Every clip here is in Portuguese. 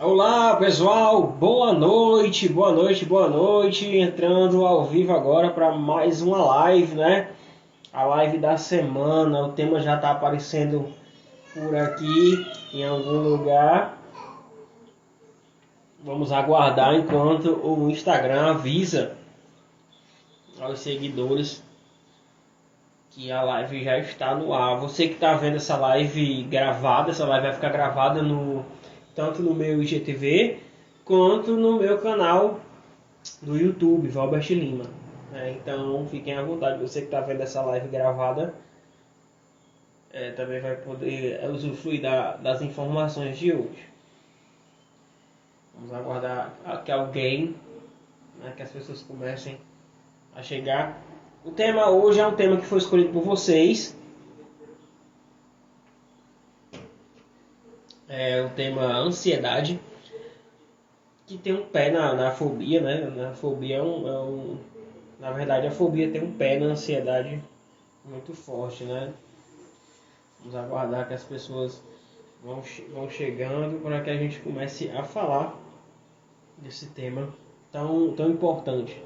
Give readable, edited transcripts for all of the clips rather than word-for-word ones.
Olá pessoal, boa noite, boa noite, boa noite. Entrando ao vivo agora para mais uma live, né? A live da semana. O tema já está aparecendo por aqui em algum lugar. Vamos aguardar enquanto o Instagram avisa aos seguidores que a live já está no ar. Você que está vendo essa live gravada, essa live vai ficar gravada tanto no meu IGTV quanto no meu canal do YouTube, Valbert Lima. Então fiquem à vontade, você que está vendo essa live gravada também vai poder usufruir das informações de hoje. Vamos aguardar que alguém, que as pessoas comecem a chegar. O tema hoje é um tema que foi escolhido por vocês. É o tema ansiedade, que tem um pé na fobia, né? Na fobia na verdade, a fobia tem um pé na ansiedade muito forte, né? Vamos aguardar que as pessoas vão chegando para que a gente comece a falar desse tema tão importante.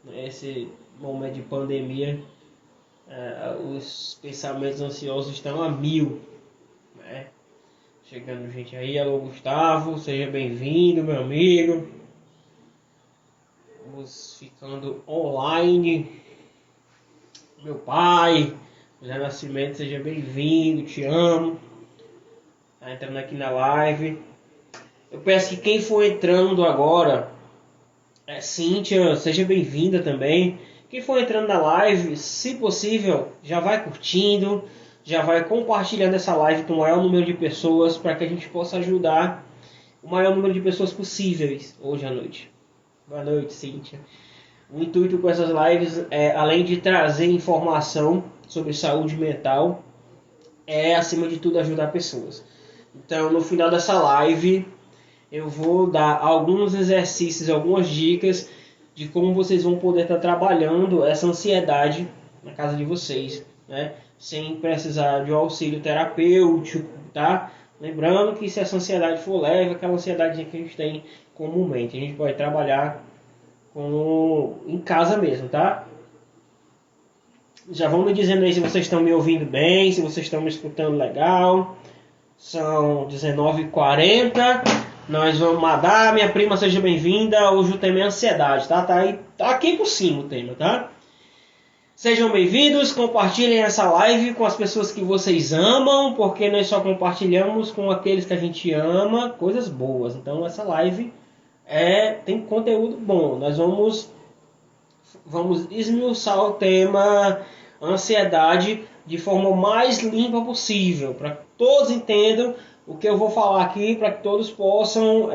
Nesse momento de pandemia, os pensamentos ansiosos estão a mil, né? Chegando gente aí, alô Gustavo, seja bem-vindo, meu amigo. Vamos ficando online. Meu pai, José Nascimento, seja bem-vindo, te amo. Tá entrando aqui na live. Eu peço que quem for entrando agora, Cíntia, seja bem-vinda também. Quem for entrando na live, se possível, já vai curtindo, já vai compartilhando essa live com o maior número de pessoas para que a gente possa ajudar o maior número de pessoas possíveis hoje à noite. Boa noite, Cíntia. O intuito com essas lives é, além de trazer informação sobre saúde mental, é acima de tudo ajudar pessoas. Então, no final dessa live, eu vou dar alguns exercícios, algumas dicas de como vocês vão poder estar trabalhando essa ansiedade na casa de vocês, né? Sem precisar de um auxílio terapêutico, tá? Lembrando que se essa ansiedade for leve, aquela ansiedade que a gente tem comumente, a gente pode trabalhar em casa mesmo, tá? Já vão me dizendo aí se vocês estão me ouvindo bem, se vocês estão me escutando legal. São 19h40. Nós vamos mandar, minha prima, seja bem-vinda. Hoje o tema é ansiedade, tá? Tá aqui por cima o tema, tá? Sejam bem-vindos, compartilhem essa live com as pessoas que vocês amam, porque nós só compartilhamos com aqueles que a gente ama coisas boas. Então essa live tem conteúdo bom. Nós vamos esmiuçar o tema ansiedade de forma mais limpa possível, para que todos entendam o que eu vou falar aqui, para que todos possam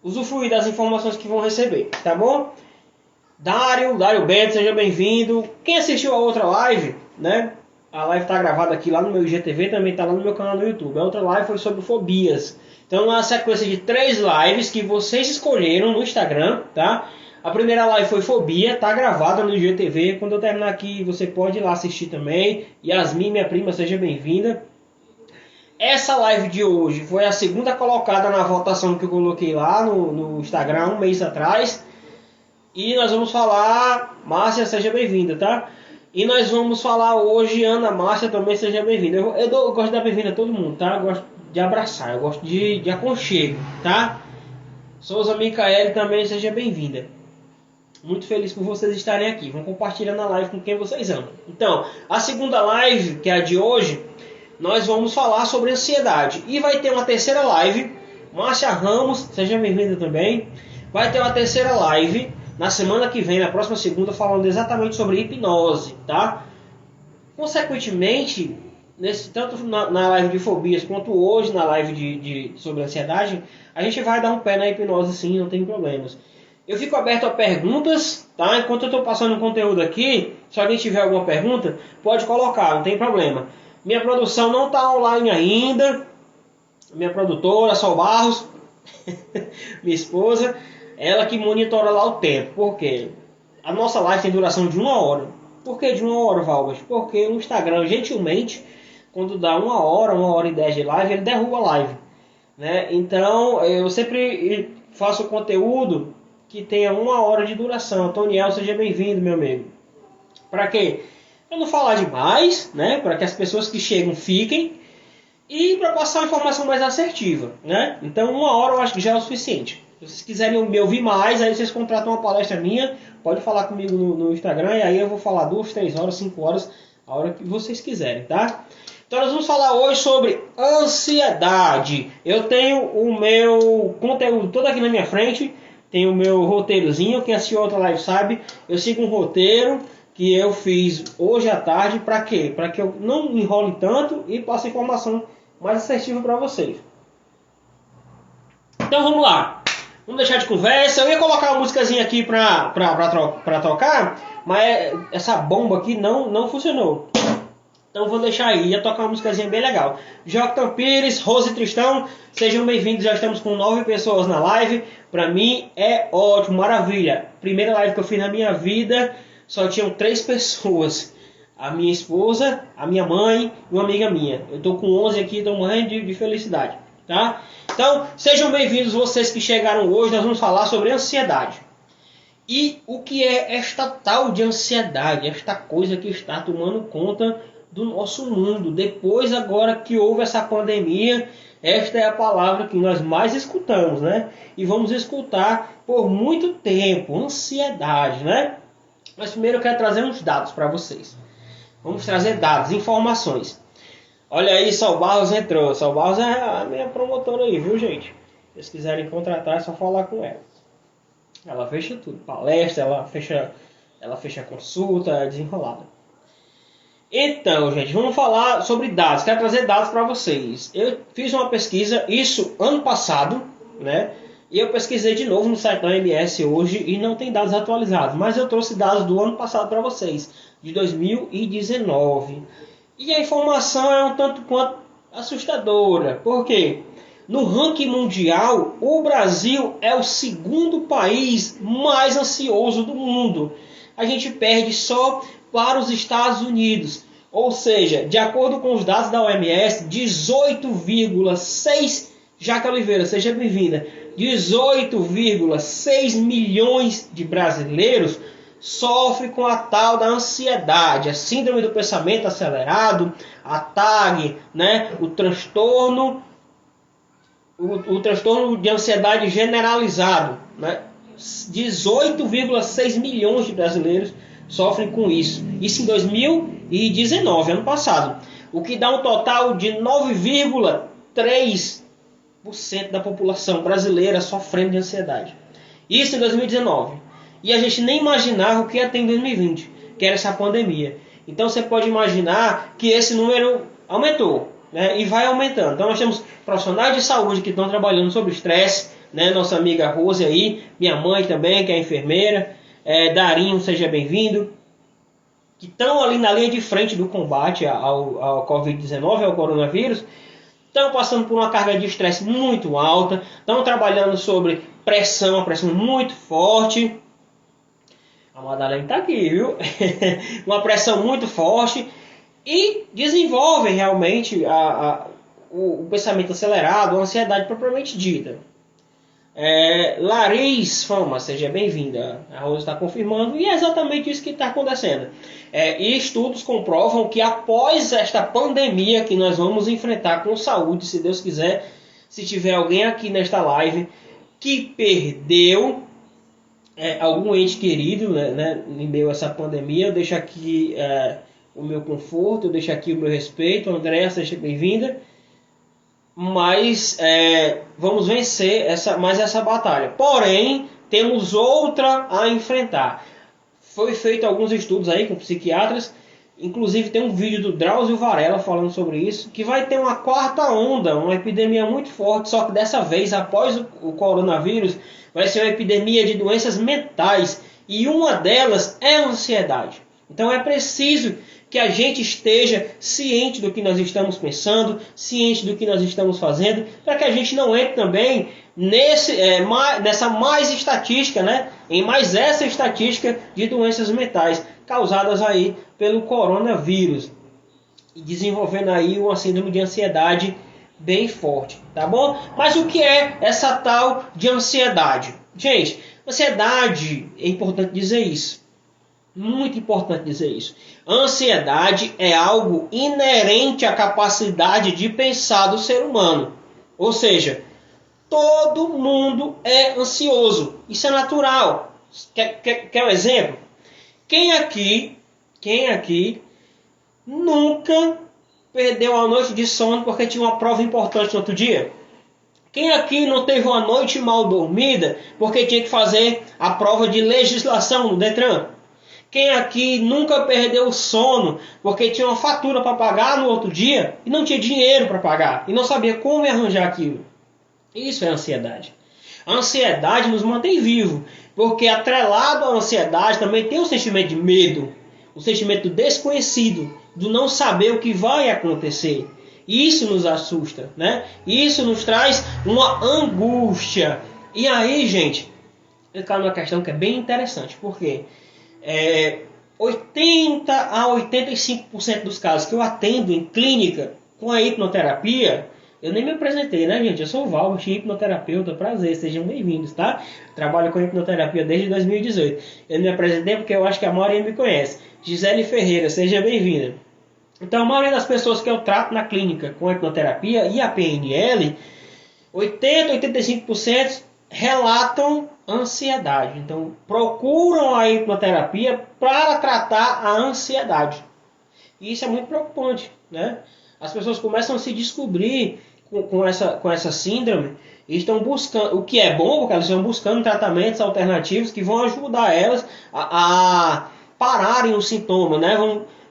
usufruir das informações que vão receber, tá bom? Dário Bento, seja bem-vindo. Quem assistiu a outra live, né? A live está gravada aqui lá no meu IGTV, também está lá no meu canal no YouTube. A outra live foi sobre fobias. Então é uma sequência de 3 lives que vocês escolheram no Instagram, tá? A primeira live foi fobia, tá gravada no IGTV. Quando eu terminar aqui, você pode ir lá assistir também. Yasmin, minha prima, seja bem-vinda. Essa live de hoje foi a segunda colocada na votação que eu coloquei lá no Instagram um mês atrás. E nós vamos falar, Márcia, seja bem-vinda, tá? E nós vamos falar hoje, Ana Márcia também seja bem-vinda. Eu gosto de dar bem-vinda a todo mundo, tá? Eu gosto de abraçar, eu gosto de aconchego, tá? Souza Micaele também seja bem-vinda. Muito feliz por vocês estarem aqui. Vão compartilhando a live com quem vocês amam. Então, a segunda live, que é a de hoje, nós vamos falar sobre ansiedade. E vai ter uma terceira live. Márcia Ramos, seja bem-vinda também. Vai ter uma terceira live na semana que vem, na próxima segunda, falando exatamente sobre hipnose, tá? Consequentemente, tanto na live de fobias quanto hoje na live sobre ansiedade, a gente vai dar um pé na hipnose sim, não tem problemas. Eu fico aberto a perguntas, tá? Enquanto eu estou passando o conteúdo aqui, se alguém tiver alguma pergunta, pode colocar, não tem problema. Minha produção não está online ainda. Minha produtora, Sol Barros, minha esposa, ela que monitora lá o tempo. Por quê? A nossa live tem duração de 1 hora. Por que de 1 hora, Valgas? Porque o Instagram, gentilmente, quando dá 1 hora, 1 hora e 10 de live, ele derruba a live. né? Então eu sempre faço conteúdo que tenha 1 hora de duração. Toniel, seja bem-vindo, meu amigo. Para quê? Para não falar demais, né? Para que as pessoas que chegam fiquem e para passar uma informação mais assertiva, né? Então 1 hora eu acho que já é o suficiente. Se vocês quiserem me ouvir mais, aí vocês contratam uma palestra minha, pode falar comigo no Instagram e aí eu vou falar 2, 3 horas, 5 horas, a hora que vocês quiserem, tá? Então nós vamos falar hoje sobre ansiedade. Eu tenho o meu conteúdo todo aqui na minha frente, tenho o meu roteirozinho, quem assistiu a outra live sabe, eu sigo um roteiro que eu fiz hoje à tarde, para quê? Para que eu não me enrole tanto e passe informação mais assertiva para vocês. Então vamos lá. Vamos deixar de conversa. Eu ia colocar uma musicazinha aqui para tocar, mas essa bomba aqui não funcionou. Então vou deixar aí. Ia tocar uma musicazinha bem legal. Joctan Pires, Rose Tristão, sejam bem-vindos. Já estamos com 9 pessoas na live. Para mim é ótimo, maravilha. Primeira live que eu fiz na minha vida, só tinham 3 pessoas. A minha esposa, a minha mãe e uma amiga minha. Eu estou com 11 aqui, estou morrendo de felicidade. Tá? Então, sejam bem-vindos vocês que chegaram hoje. Nós vamos falar sobre ansiedade. E o que é esta tal de ansiedade? Esta coisa que está tomando conta do nosso mundo. Depois agora que houve essa pandemia, esta é a palavra que nós mais escutamos, né? E vamos escutar por muito tempo. Ansiedade, né? Mas primeiro eu quero trazer uns dados para vocês. Vamos trazer dados, informações. Olha aí, Sol Barros entrou. Sol Barros é a minha promotora aí, viu, gente? Se vocês quiserem contratar, é só falar com ela. Ela fecha tudo. Palestra, ela fecha consulta, é desenrolada. Então, gente, vamos falar sobre dados. Quero trazer dados para vocês. Eu fiz uma pesquisa, isso ano passado, né? E eu pesquisei de novo no site da OMS hoje e não tem dados atualizados. Mas eu trouxe dados do ano passado para vocês, de 2019. E a informação é um tanto quanto assustadora. Por quê? No ranking mundial, o Brasil é o segundo país mais ansioso do mundo. A gente perde só para os Estados Unidos. Ou seja, de acordo com os dados da OMS, 18,6... Jaque Oliveira, seja bem-vinda. 18,6 milhões de brasileiros sofrem com a tal da ansiedade, a síndrome do pensamento acelerado, a TAG, né? O transtorno de ansiedade generalizado, né? 18,6 milhões de brasileiros sofrem com isso. Isso em 2019, ano passado. O que dá um total de 9,3% da população brasileira sofrendo de ansiedade. Isso em 2019. E a gente nem imaginava o que ia ter em 2020, que era essa pandemia. Então você pode imaginar que esse número aumentou, né? E vai aumentando. Então nós temos profissionais de saúde que estão trabalhando sobre estresse, né? Nossa amiga Rose aí, minha mãe também, que é enfermeira, Darinho, seja bem-vindo, que estão ali na linha de frente do combate ao Covid-19, ao coronavírus. Estão passando por uma carga de estresse muito alta, estão trabalhando sobre pressão, uma pressão muito forte. A Madalena está aqui, viu? Uma pressão muito forte e desenvolvem realmente o pensamento acelerado, a ansiedade propriamente dita. Laris Fama, seja bem-vinda. A Rosa está confirmando e é exatamente isso que está acontecendo. E estudos comprovam que após esta pandemia que nós vamos enfrentar com saúde, se Deus quiser, se tiver alguém aqui nesta live que perdeu algum ente querido, né, em meio a essa pandemia, eu deixo aqui o meu conforto, eu deixo aqui o meu respeito. Andréa, seja bem-vinda. Mas vamos vencer essa batalha. Porém, temos outra a enfrentar. Foi feito alguns estudos aí com psiquiatras. Inclusive tem um vídeo do Drauzio Varela falando sobre isso. Que vai ter uma quarta onda, uma epidemia muito forte. Só que dessa vez, após o coronavírus, vai ser uma epidemia de doenças mentais. E uma delas é a ansiedade. Então é preciso que a gente esteja ciente do que nós estamos pensando, ciente do que nós estamos fazendo, para que a gente não entre também nessa mais estatística, né? Em mais essa estatística de doenças mentais causadas aí pelo coronavírus, e desenvolvendo aí uma síndrome de ansiedade bem forte, tá bom? Mas o que é essa tal de ansiedade? Gente, ansiedade, é importante dizer isso. Muito importante dizer isso. Ansiedade é algo inerente à capacidade de pensar do ser humano. Ou seja, todo mundo é ansioso. Isso é natural. Quer um exemplo? Quem aqui nunca perdeu a noite de sono porque tinha uma prova importante no outro dia? Quem aqui não teve uma noite mal dormida porque tinha que fazer a prova de legislação no Detran? Quem aqui nunca perdeu o sono porque tinha uma fatura para pagar no outro dia e não tinha dinheiro para pagar e não sabia como arranjar aquilo? Isso é ansiedade. A ansiedade nos mantém vivos, porque atrelado à ansiedade também tem o sentimento de medo, o sentimento do desconhecido, do não saber o que vai acontecer. Isso nos assusta, né? Isso nos traz uma angústia. E aí, gente, eu caio numa questão que é bem interessante, porque 80 a 85% dos casos que eu atendo em clínica com a hipnoterapia, eu nem me apresentei, né, gente? Eu sou o Valbert, hipnoterapeuta, prazer, sejam bem-vindos, tá? Trabalho com hipnoterapia desde 2018. Eu me apresentei porque eu acho que a maioria me conhece. Gisele Ferreira, seja bem-vinda. Então, a maioria das pessoas que eu trato na clínica com a hipnoterapia e a PNL, 80 a 85% relatam ansiedade. Então, procuram a hipnoterapia para tratar a ansiedade. E isso é muito preocupante, né? As pessoas começam a se descobrir com essa síndrome e estão buscando, o que é bom, porque elas estão buscando tratamentos alternativos que vão ajudar elas a pararem o sintoma, né?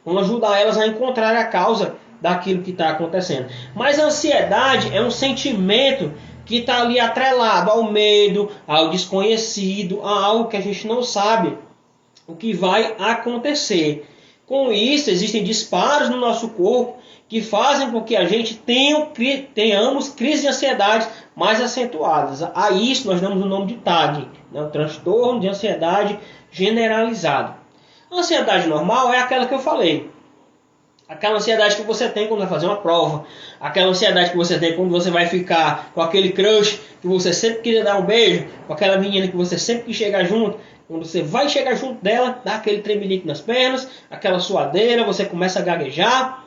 Vão ajudar elas a encontrar a causa daquilo que está acontecendo. Mas a ansiedade é um sentimento que está ali atrelado ao medo, ao desconhecido, a algo que a gente não sabe o que vai acontecer. Com isso, existem disparos no nosso corpo que fazem com que a gente tenhamos crises de ansiedade mais acentuadas. A isso nós damos o nome de TAG, né? O transtorno de ansiedade generalizado. A ansiedade normal é aquela que eu falei. Aquela ansiedade que você tem quando vai fazer uma prova. Aquela ansiedade que você tem quando você vai ficar com aquele crush que você sempre queria dar um beijo. Com aquela menina que você sempre quis chegar junto. Quando você vai chegar junto dela, dá aquele tremelique nas pernas, aquela suadeira, você começa a gaguejar.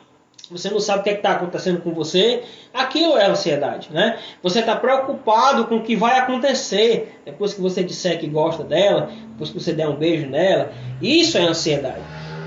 Você não sabe o que está acontecendo com você. Aquilo é ansiedade, né? Você está preocupado com o que vai acontecer depois que você disser que gosta dela, depois que você der um beijo nela. Isso é ansiedade.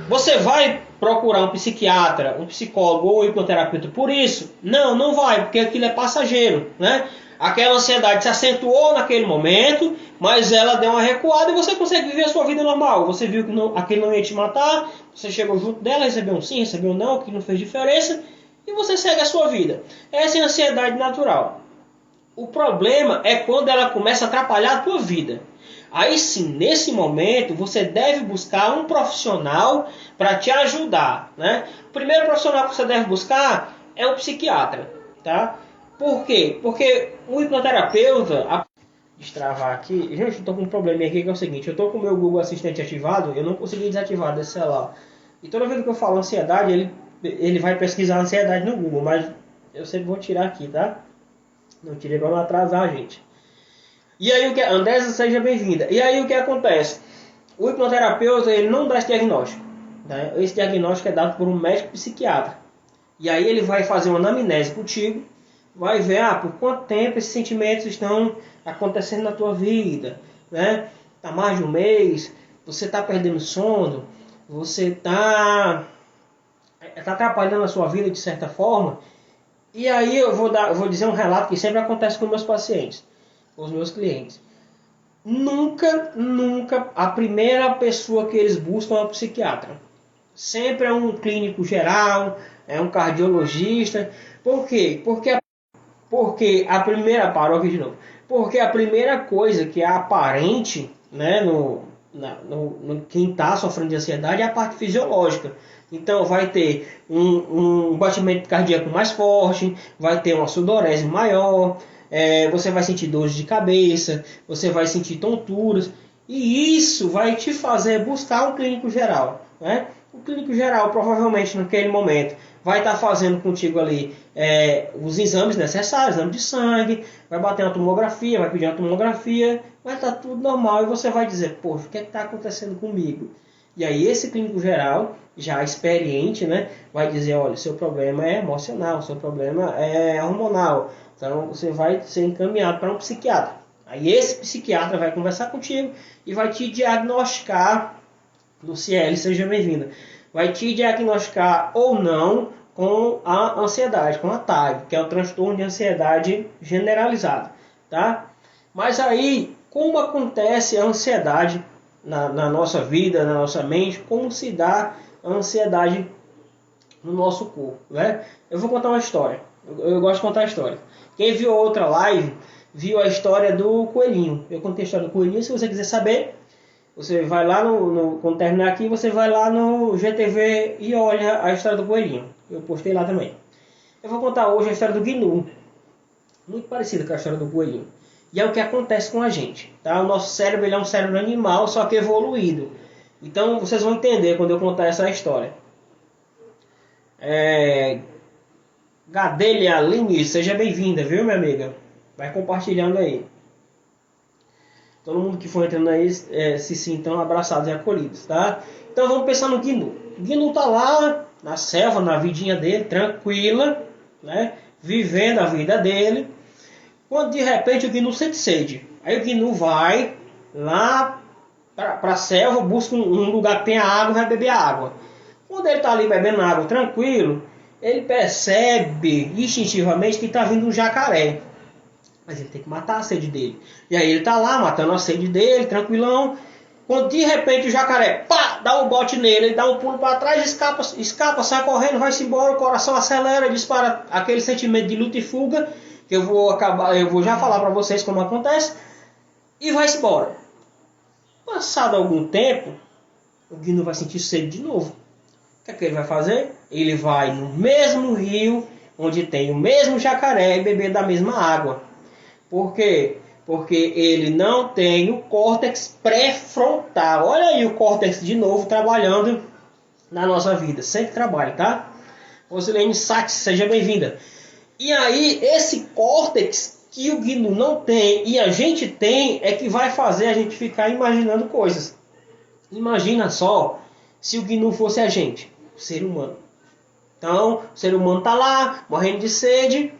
Você vai procurar um psiquiatra, um psicólogo ou um hipnoterapeuta por isso? Não, não vai, porque aquilo é passageiro, né? Aquela ansiedade se acentuou naquele momento, mas ela deu uma recuada e você consegue viver a sua vida normal. Você viu que aquele não ia te matar, você chegou junto dela, recebeu um sim, recebeu um não, que não fez diferença, e você segue a sua vida. Essa é a ansiedade natural. O problema é quando ela começa a atrapalhar a tua vida. Aí sim, nesse momento, você deve buscar um profissional para te ajudar, né? O primeiro profissional que você deve buscar é um psiquiatra, tá? Por quê? Porque o hipnoterapeuta... Destravar aqui... Gente, eu estou com um probleminha aqui que é o seguinte. Eu estou com o meu Google Assistente ativado, eu não consegui desativar desse celular. E toda vez que eu falo ansiedade, ele vai pesquisar ansiedade no Google, mas eu sempre vou tirar aqui, tá? Não tirei para não atrasar a gente. E aí o que... Andressa, seja bem-vinda. E aí o que acontece? O hipnoterapeuta, ele não dá esse diagnóstico, né? Esse diagnóstico é dado por um médico psiquiatra. E aí ele vai fazer uma anamnese contigo, vai ver por quanto tempo esses sentimentos estão acontecendo na tua vida, né? Tá mais de um mês, você está perdendo sono, você está atrapalhando a sua vida de certa forma. E aí eu vou dizer um relato que sempre acontece com meus pacientes, com os meus clientes. Nunca a primeira pessoa que eles buscam é um psiquiatra. Sempre é um clínico geral, é um cardiologista. Por quê? Porque a primeira... Parou aqui de novo. Porque a primeira coisa que é aparente, né, no quem está sofrendo de ansiedade é a parte fisiológica. Então vai ter um batimento cardíaco mais forte, vai ter uma sudorese maior, você vai sentir dores de cabeça, você vai sentir tonturas, e isso vai te fazer buscar um clínico geral, né? O clínico geral, provavelmente naquele momento, vai estar fazendo contigo ali os exames necessários, exame de sangue, vai bater uma tomografia, vai pedir uma tomografia, vai estar tudo normal e você vai dizer, poxa, o que está acontecendo comigo? E aí esse clínico geral, já experiente, né, vai dizer, olha, seu problema é emocional, seu problema é hormonal, então você vai ser encaminhado para um psiquiatra. Aí esse psiquiatra vai conversar contigo e vai te diagnosticar, Luciele, seja bem-vinda, vai te diagnosticar ou não com a ansiedade, com a TAG, que é o transtorno de ansiedade generalizado, tá? Mas aí, como acontece a ansiedade na nossa vida, na nossa mente, como se dá a ansiedade no nosso corpo, né? Eu vou contar uma história, eu gosto de contar a história. Quem viu outra live, viu a história do coelhinho. Eu contei a história do coelhinho, se você quiser saber, você vai lá quando terminar aqui, você vai lá no GTV e olha a história do coelhinho. Eu postei lá também. Eu vou contar hoje a história do gnu, muito parecida com a história do coelhinho. E é o que acontece com a gente, tá? O nosso cérebro, ele é um cérebro animal, só que evoluído. Então vocês vão entender quando eu contar essa história. Gadelha Aline, seja bem-vinda, viu, minha amiga? Vai compartilhando aí. Todo mundo que for entrando aí se sintam abraçados e acolhidos, tá? Então vamos pensar no gnu. O gnu tá lá na selva, na vidinha dele, tranquila, né? Vivendo a vida dele. Quando de repente o gnu sente sede. Aí o gnu vai lá para a selva, busca um lugar que tenha água e vai beber água. Quando ele está ali bebendo água tranquilo, ele percebe instintivamente que está vindo um jacaré. Mas ele tem que matar a sede dele. E aí ele está lá matando a sede dele, tranquilão. Quando de repente o jacaré dá um bote nele, ele dá um pulo para trás, escapa, sai correndo, vai-se embora, o coração acelera, dispara aquele sentimento de luta e fuga, que eu vou já falar para vocês como acontece, e vai-se embora. Passado algum tempo, o gnu vai sentir sede de novo. O que ele vai fazer? Ele vai no mesmo rio, onde tem o mesmo jacaré, e beber da mesma água. Por quê? Porque ele não tem o córtex pré-frontal. Olha aí o córtex de novo trabalhando na nossa vida. Sempre trabalha, tá? Rosilene Sachs, seja bem-vinda. E aí, esse córtex que o gnu não tem e a gente tem é que vai fazer a gente ficar imaginando coisas. Imagina só se o gnu fosse a gente, o ser humano. Então, o ser humano está lá, morrendo de sede,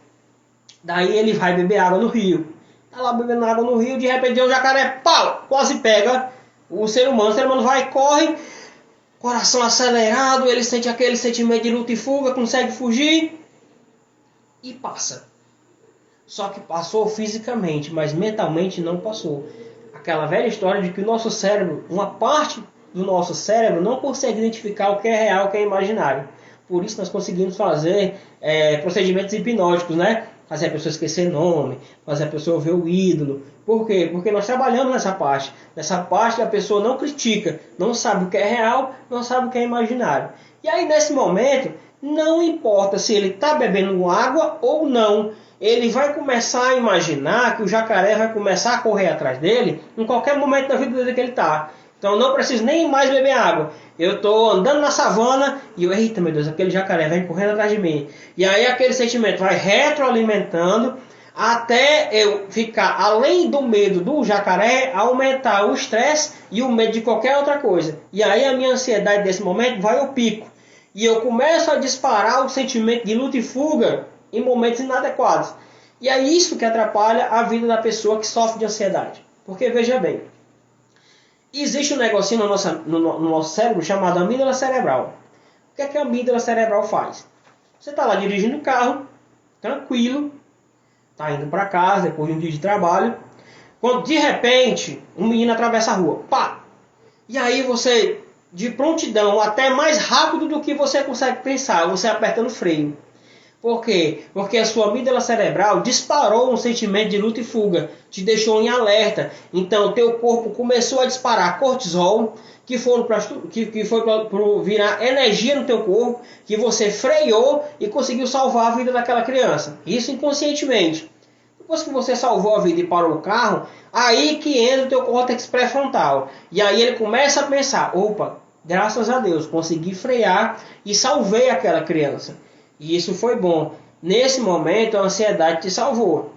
daí ele vai beber água no rio. Está lá bebendo água no rio, de repente o jacaré, quase pega o ser humano vai, corre, coração acelerado, ele sente aquele sentimento de luta e fuga, consegue fugir e passa. Só que passou fisicamente, mas mentalmente não passou. Aquela velha história de que o nosso cérebro, uma parte do nosso cérebro não consegue identificar o que é real e o que é imaginário. Por isso nós conseguimos fazer procedimentos hipnóticos, né? Fazer a pessoa esquecer nome, fazer a pessoa ver o ídolo. Por quê? Porque nós trabalhamos nessa parte. Nessa parte a pessoa não critica, não sabe o que é real, não sabe o que é imaginário. E aí nesse momento, não importa se ele está bebendo água ou não, ele vai começar a imaginar que o jacaré vai começar a correr atrás dele em qualquer momento da vida dele que ele está. Então eu não preciso nem mais beber água. Eu estou andando na savana e eu, eita meu Deus, aquele jacaré vem correndo atrás de mim. E aí aquele sentimento vai retroalimentando até eu ficar, além do medo do jacaré, aumentar o estresse e o medo de qualquer outra coisa. E aí a minha ansiedade desse momento vai ao pico. E eu começo a disparar o sentimento de luta e fuga em momentos inadequados. E é isso que atrapalha a vida da pessoa que sofre de ansiedade. Porque veja bem, existe um negocinho no nosso cérebro chamado amígdala cerebral. O que é que a amígdala cerebral faz? Você está lá dirigindo o carro, tranquilo, está indo para casa depois de um dia de trabalho, quando de repente um menino atravessa a rua, e aí você, de prontidão, até mais rápido do que você consegue pensar, você aperta no freio. Por quê? Porque a sua amígdala cerebral disparou um sentimento de luta e fuga, te deixou em alerta. Então o teu corpo começou a disparar cortisol, que foi para virar energia no teu corpo, que você freou e conseguiu salvar a vida daquela criança. Isso inconscientemente. Depois que você salvou a vida e parou o carro, aí que entra o teu córtex pré-frontal. E aí ele começa a pensar, opa, Graças a Deus, consegui frear e salvei aquela criança. E isso foi bom. Nesse momento, a ansiedade te salvou.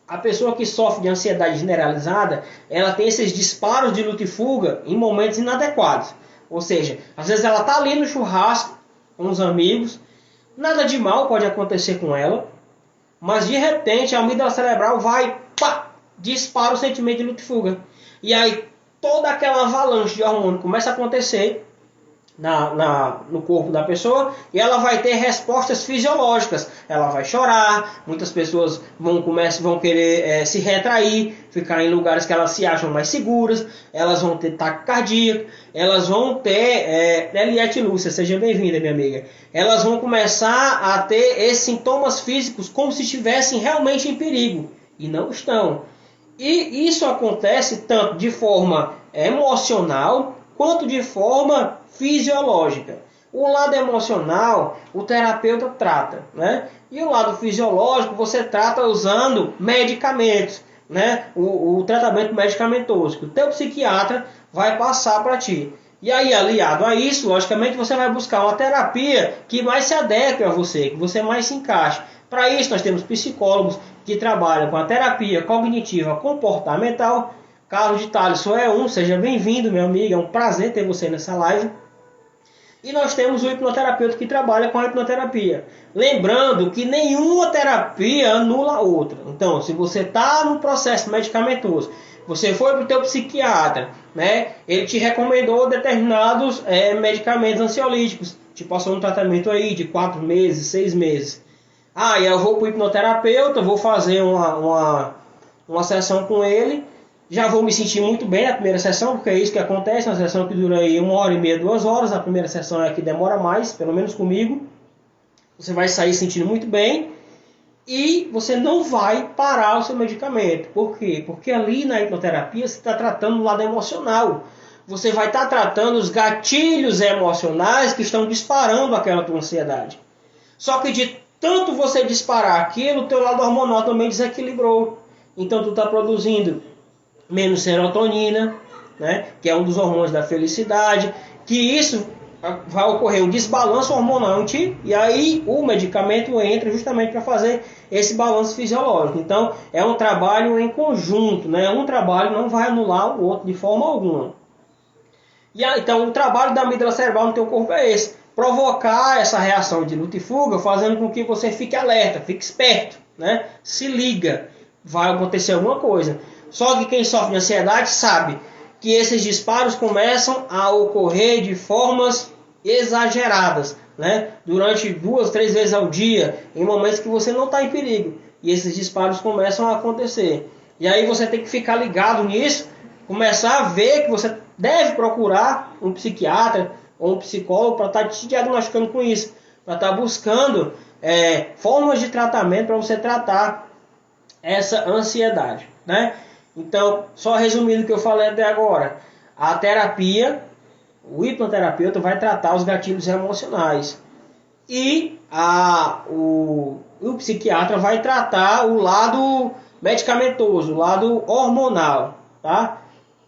A pessoa que sofre de ansiedade generalizada, ela tem esses disparos de luta e fuga em momentos inadequados. Ou seja, às vezes ela está ali no churrasco com os amigos, nada de mal pode acontecer com ela, mas de repente a amígdala cerebral vai, pá, dispara o sentimento de luta e fuga. E aí toda aquela avalanche de hormônio começa a acontecer no corpo da pessoa, e ela vai ter respostas fisiológicas. Ela vai chorar, muitas pessoas vão querer se retrair, ficar em lugares que elas se acham mais seguras, elas vão ter taquicardia, elas vão ter Eliette Lúcia, seja bem-vinda, minha amiga. Elas vão começar a ter esses sintomas físicos como se estivessem realmente em perigo, e não estão. E isso acontece tanto de forma emocional quanto de forma fisiológica. O lado emocional, o terapeuta trata, né? E o lado fisiológico, você trata usando medicamentos, né? O tratamento medicamentoso, que o teu psiquiatra vai passar para ti. E aí, aliado a isso, logicamente, você vai buscar uma terapia que mais se adeque a você, que você mais se encaixe. Para isso, nós temos psicólogos que trabalham com a terapia cognitiva comportamental. Carlos de Thaleson é seja bem-vindo, meu amigo, é um prazer ter você nessa live. E nós temos o hipnoterapeuta que trabalha com a hipnoterapia. Lembrando que nenhuma terapia anula a outra. Então, se você está no processo medicamentoso, você foi para o teu psiquiatra, né? Ele te recomendou determinados medicamentos ansiolíticos, te passou um tratamento aí de 4 meses, 6 meses. Ah, e eu vou para o hipnoterapeuta, vou fazer uma sessão com ele. Já vou me sentir muito bem na primeira sessão, porque é isso que acontece, uma sessão que dura aí 1h30, 2 horas. A primeira sessão é a que demora mais, pelo menos comigo. Você vai sair sentindo muito bem e você não vai parar o seu medicamento. Por quê? Porque ali na hipnoterapia você está tratando o lado emocional. Você vai estar tratando os gatilhos emocionais que estão disparando aquela tua ansiedade. Só que de tanto você disparar aquilo, o teu lado hormonal também desequilibrou. Então tu está produzindo menos serotonina, né, que é um dos hormônios da felicidade, que isso vai ocorrer um desbalanço hormonal em ti, e aí o medicamento entra justamente para fazer esse balanço fisiológico. Então é um trabalho em conjunto, né? Um trabalho não vai anular o outro de forma alguma. Então o trabalho da amígdala cerebral no teu corpo é esse: provocar essa reação de luta e fuga, fazendo com que você fique alerta, fique esperto, né? Se liga, vai acontecer alguma coisa. Só que quem sofre de ansiedade sabe que esses disparos começam a ocorrer de formas exageradas, né? Durante 2, 3 vezes ao dia, em momentos que você não está em perigo. E esses disparos começam a acontecer. E aí você tem que ficar ligado nisso, começar a ver que você deve procurar um psiquiatra ou um psicólogo para estar te diagnosticando com isso, para estar buscando formas de tratamento para você tratar essa ansiedade, né? Então, só resumindo o que eu falei até agora, a terapia, o hipnoterapeuta vai tratar os gatilhos emocionais e o psiquiatra vai tratar o lado medicamentoso, o lado hormonal, tá?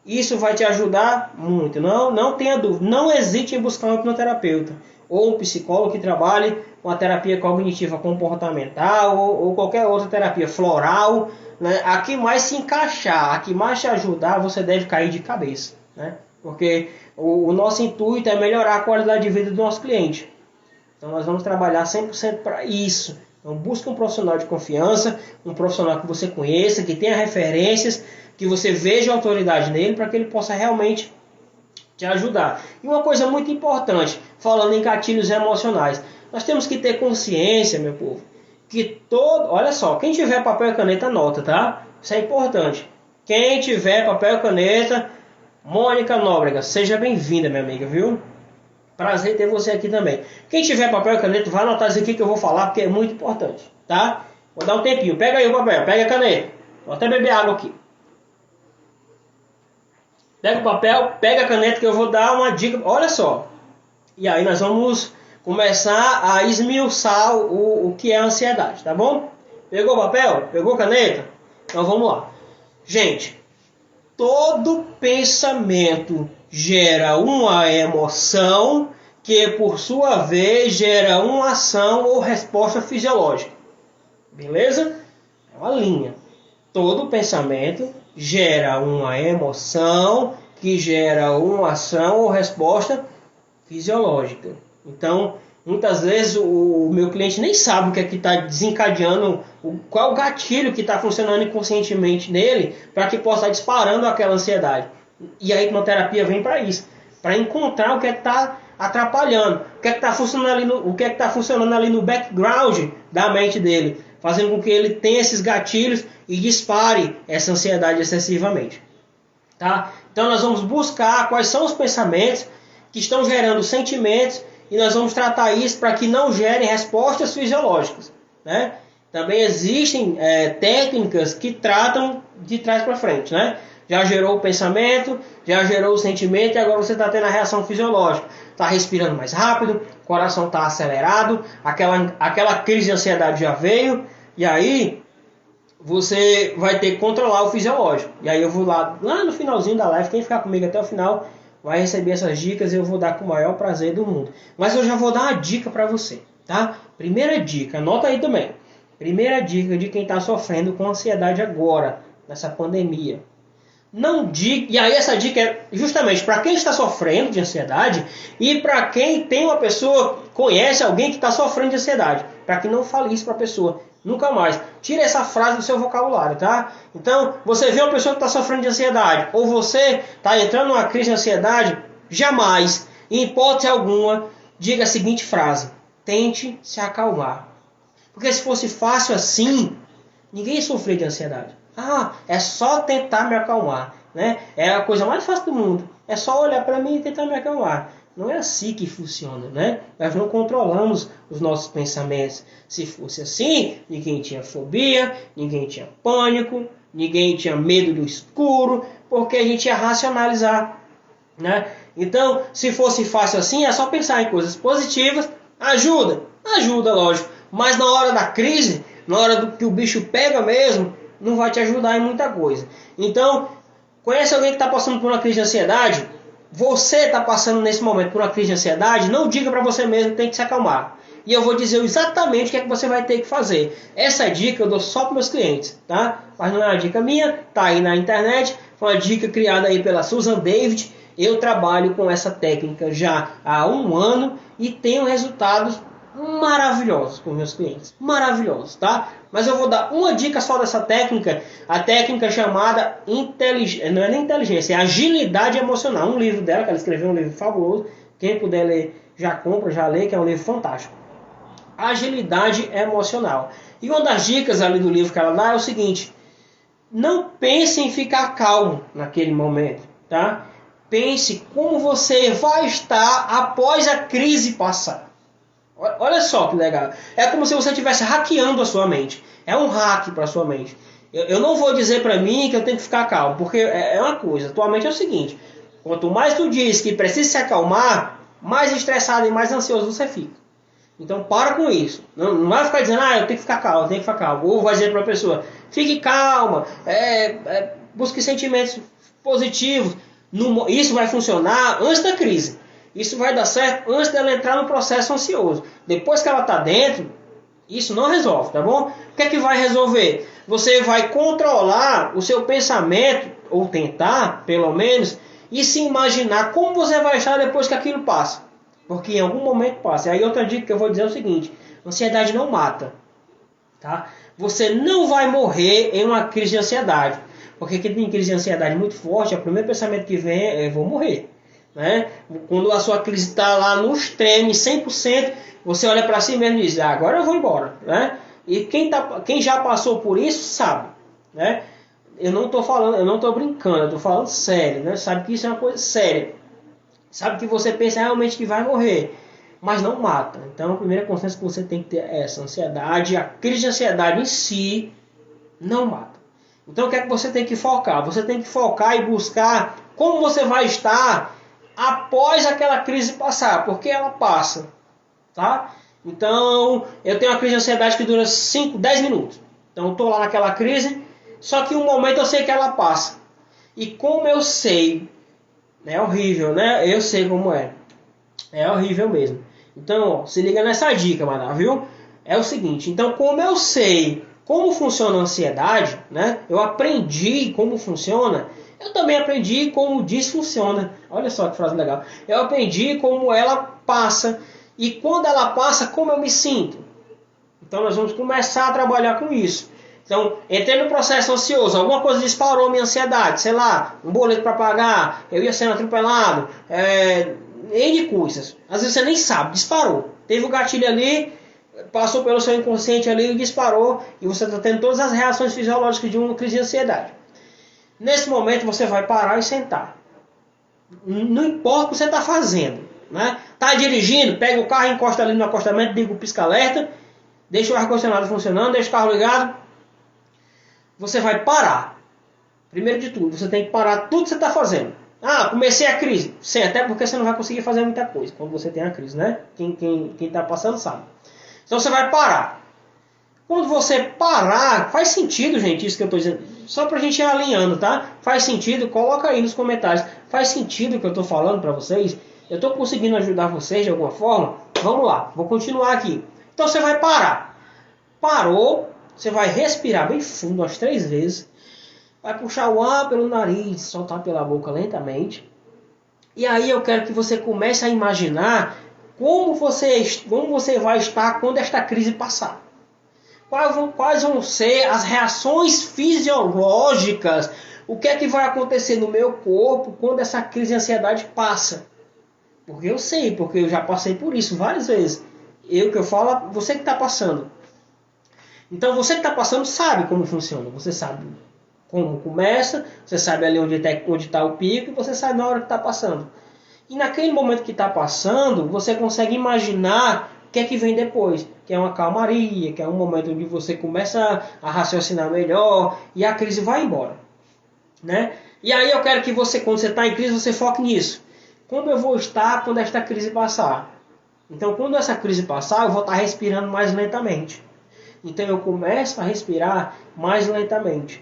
Isso vai te ajudar muito, não tenha dúvida, não hesite em buscar um hipnoterapeuta ou um psicólogo que trabalhe com a terapia cognitiva comportamental ou qualquer outra terapia floral, né? A que mais se encaixar, a que mais te ajudar, você deve cair de cabeça, né? Porque o nosso intuito é melhorar a qualidade de vida do nosso cliente. Então nós vamos trabalhar 100% para isso. Então busque um profissional de confiança, um profissional que você conheça, que tenha referências, que você veja a autoridade nele, para que ele possa realmente te ajudar. E uma coisa muito importante, falando em gatilhos emocionais, nós temos que ter consciência, meu povo, que olha só, quem tiver papel e caneta, anota, tá? Isso é importante. Quem tiver papel e caneta, Mônica Nóbrega, seja bem-vinda, minha amiga, viu? Prazer ter você aqui também. Quem tiver papel e caneta, vai anotar isso aqui que eu vou falar, porque é muito importante, tá? Vou dar um tempinho. Pega aí o papel, pega a caneta. Vou até beber água aqui. Pega o papel, pega a caneta que eu vou dar uma dica. Olha só. E aí nós vamos começar a esmiuçar o que é a ansiedade, tá bom? Pegou o papel? Pegou a caneta? Então vamos lá. Gente, todo pensamento gera uma emoção que, por sua vez, gera uma ação ou resposta fisiológica. Beleza? É uma linha. Todo pensamento gera uma emoção que gera uma ação ou resposta fisiológica. Então, muitas vezes o meu cliente nem sabe o que é que está desencadeando, qual é o gatilho que está funcionando inconscientemente nele para que possa estar disparando aquela ansiedade. E a hipnoterapia vem para isso, para encontrar o que é que está atrapalhando, o que é que está funcionando ali o que é que está funcionando ali no background da mente dele, fazendo com que ele tenha esses gatilhos e dispare essa ansiedade excessivamente. Tá? Então nós vamos buscar quais são os pensamentos que estão gerando sentimentos e nós vamos tratar isso para que não gerem respostas fisiológicas. Né? Também existem técnicas que tratam de trás para frente. Né? Já gerou o pensamento, já gerou o sentimento e agora você está tendo a reação fisiológica. Está respirando mais rápido, o coração está acelerado, aquela crise de ansiedade já veio e aí você vai ter que controlar o fisiológico. E aí eu vou lá no finalzinho da live, quem ficar comigo até o final vai receber essas dicas e eu vou dar com o maior prazer do mundo. Mas eu já vou dar uma dica para você, tá? Primeira dica, anota aí também. Primeira dica de quem está sofrendo com ansiedade agora, nessa pandemia. Não diga, e aí essa dica é justamente para quem está sofrendo de ansiedade e para quem tem uma pessoa, conhece alguém que está sofrendo de ansiedade, para que não fale isso para a pessoa. Nunca mais. Tira essa frase do seu vocabulário, tá? Então, você vê uma pessoa que está sofrendo de ansiedade, ou você está entrando numa crise de ansiedade, jamais, em hipótese alguma, diga a seguinte frase: tente se acalmar. Porque se fosse fácil assim, ninguém sofria de ansiedade. É só tentar me acalmar, né? É a coisa mais fácil do mundo. É só olhar para mim e tentar me acalmar. Não é assim que funciona, né? Nós não controlamos os nossos pensamentos. Se fosse assim, ninguém tinha fobia, ninguém tinha pânico, ninguém tinha medo do escuro, porque a gente ia racionalizar, né? Então, se fosse fácil assim, é só pensar em coisas positivas. Ajuda, lógico. Mas na hora da crise, na hora do que o bicho pega mesmo, não vai te ajudar em muita coisa. Então, conhece alguém que está passando por uma crise de ansiedade? Você está passando nesse momento por uma crise de ansiedade? Não diga para você mesmo que tem que se acalmar. E eu vou dizer exatamente o que é que você vai ter que fazer. Essa dica eu dou só para meus clientes, tá? Mas não é uma dica minha, tá aí na internet. Foi uma dica criada aí pela Susan David. Eu trabalho com essa técnica já há 1 ano e tenho resultados maravilhosos com meus clientes. Maravilhosos, tá? Mas eu vou dar uma dica só dessa técnica. A técnica chamada não é nem inteligência, é agilidade emocional. Um livro dela, que ela escreveu, um livro fabuloso. Quem puder ler, já compra, já lê, que é um livro fantástico. Agilidade emocional. E uma das dicas ali do livro que ela dá é o seguinte: não pense em ficar calmo naquele momento, tá? Pense como você vai estar após a crise passar. Olha só que legal. É como se você estivesse hackeando a sua mente. É um hack para a sua mente. Eu não vou dizer para mim que eu tenho que ficar calmo, porque é uma coisa. Tua mente é o seguinte: quanto mais tu diz que precisa se acalmar, mais estressado e mais ansioso você fica. Então para com isso. Não vai ficar dizendo, eu tenho que ficar calmo, eu tenho que ficar calmo. Ou vai dizer para a pessoa, fique calma, busque sentimentos positivos. Isso vai funcionar antes da crise. Isso vai dar certo antes dela entrar no processo ansioso. Depois que ela está dentro, isso não resolve, tá bom? O que é que vai resolver? Você vai controlar o seu pensamento, ou tentar, pelo menos, e se imaginar como você vai estar depois que aquilo passa. Porque em algum momento passa. E aí outra dica que eu vou dizer é o seguinte: ansiedade não mata, tá? Você não vai morrer em uma crise de ansiedade. Porque quem tem crise de ansiedade muito forte, o primeiro pensamento que vem é: vou morrer. Né? Quando a sua crise está lá no extremo, 100%, você olha para si mesmo e diz: agora eu vou embora. Né? E quem já passou por isso sabe. Né? Eu não estou brincando, eu estou falando sério. Né? Sabe que isso é uma coisa séria. Sabe que você pensa realmente que vai morrer, mas não mata. Então a primeira consciência que você tem que ter é essa: ansiedade, a crise de ansiedade em si não mata. Então o que é que você tem que focar? Você tem que focar e buscar como você vai estar após aquela crise passar, porque ela passa, tá? Então, eu tenho uma crise de ansiedade que dura 5, 10 minutos. Então, eu estou lá naquela crise, só que um momento eu sei que ela passa. E como eu sei, É horrível, né? Eu sei como é. É horrível mesmo. Então, ó, se liga nessa dica, maná, viu? É o seguinte, então como eu sei como funciona a ansiedade, né? Eu aprendi como funciona, eu também aprendi como disfunciona. Olha só que frase legal. Eu aprendi como ela passa e quando ela passa, como eu me sinto. Então nós vamos começar a trabalhar com isso. Então, entrei no processo ansioso, alguma coisa disparou minha ansiedade, sei lá, um boleto para pagar, eu ia sendo atropelado, N coisas. Às vezes você nem sabe, disparou. Teve o gatilho ali, passou pelo seu inconsciente ali e disparou, e você está tendo todas as reações fisiológicas de uma crise de ansiedade. Nesse momento você vai parar e sentar. Não importa o que você está fazendo. Né? Tá dirigindo, pega o carro, encosta ali no acostamento, liga o pisca-alerta, deixa o ar-condicionado funcionando, deixa o carro ligado. Você vai parar. Primeiro de tudo, você tem que parar tudo que você está fazendo. Ah, comecei a crise. Sim, até porque você não vai conseguir fazer muita coisa quando você tem a crise, né? Quem está passando sabe. Então você vai parar. Quando você parar, faz sentido, gente, isso que eu estou dizendo. Só para a gente ir alinhando, tá? Faz sentido? Coloca aí nos comentários. Faz sentido o que eu estou falando para vocês? Eu estou conseguindo ajudar vocês de alguma forma? Vamos lá, vou continuar aqui. Então você vai parar. Parou, você vai respirar bem fundo umas 3 vezes. Vai puxar o ar pelo nariz, soltar pela boca lentamente. E aí eu quero que você comece a imaginar como você vai estar quando esta crise passar. Quais vão ser as reações fisiológicas? O que é que vai acontecer no meu corpo quando essa crise de ansiedade passa? Porque eu sei, porque eu já passei por isso várias vezes. Eu que eu falo, você que está passando. Então você que está passando sabe como funciona. Você sabe como começa, você sabe ali onde está o pico e você sabe na hora que está passando. E naquele momento que está passando, você consegue imaginar o que é que vem depois. Que é uma calmaria, que é um momento onde você começa a raciocinar melhor e a crise vai embora. Né? E aí eu quero que você, quando você está em crise, você foque nisso. Como eu vou estar quando esta crise passar? Então, quando essa crise passar, eu vou estar respirando mais lentamente. Então, eu começo a respirar mais lentamente.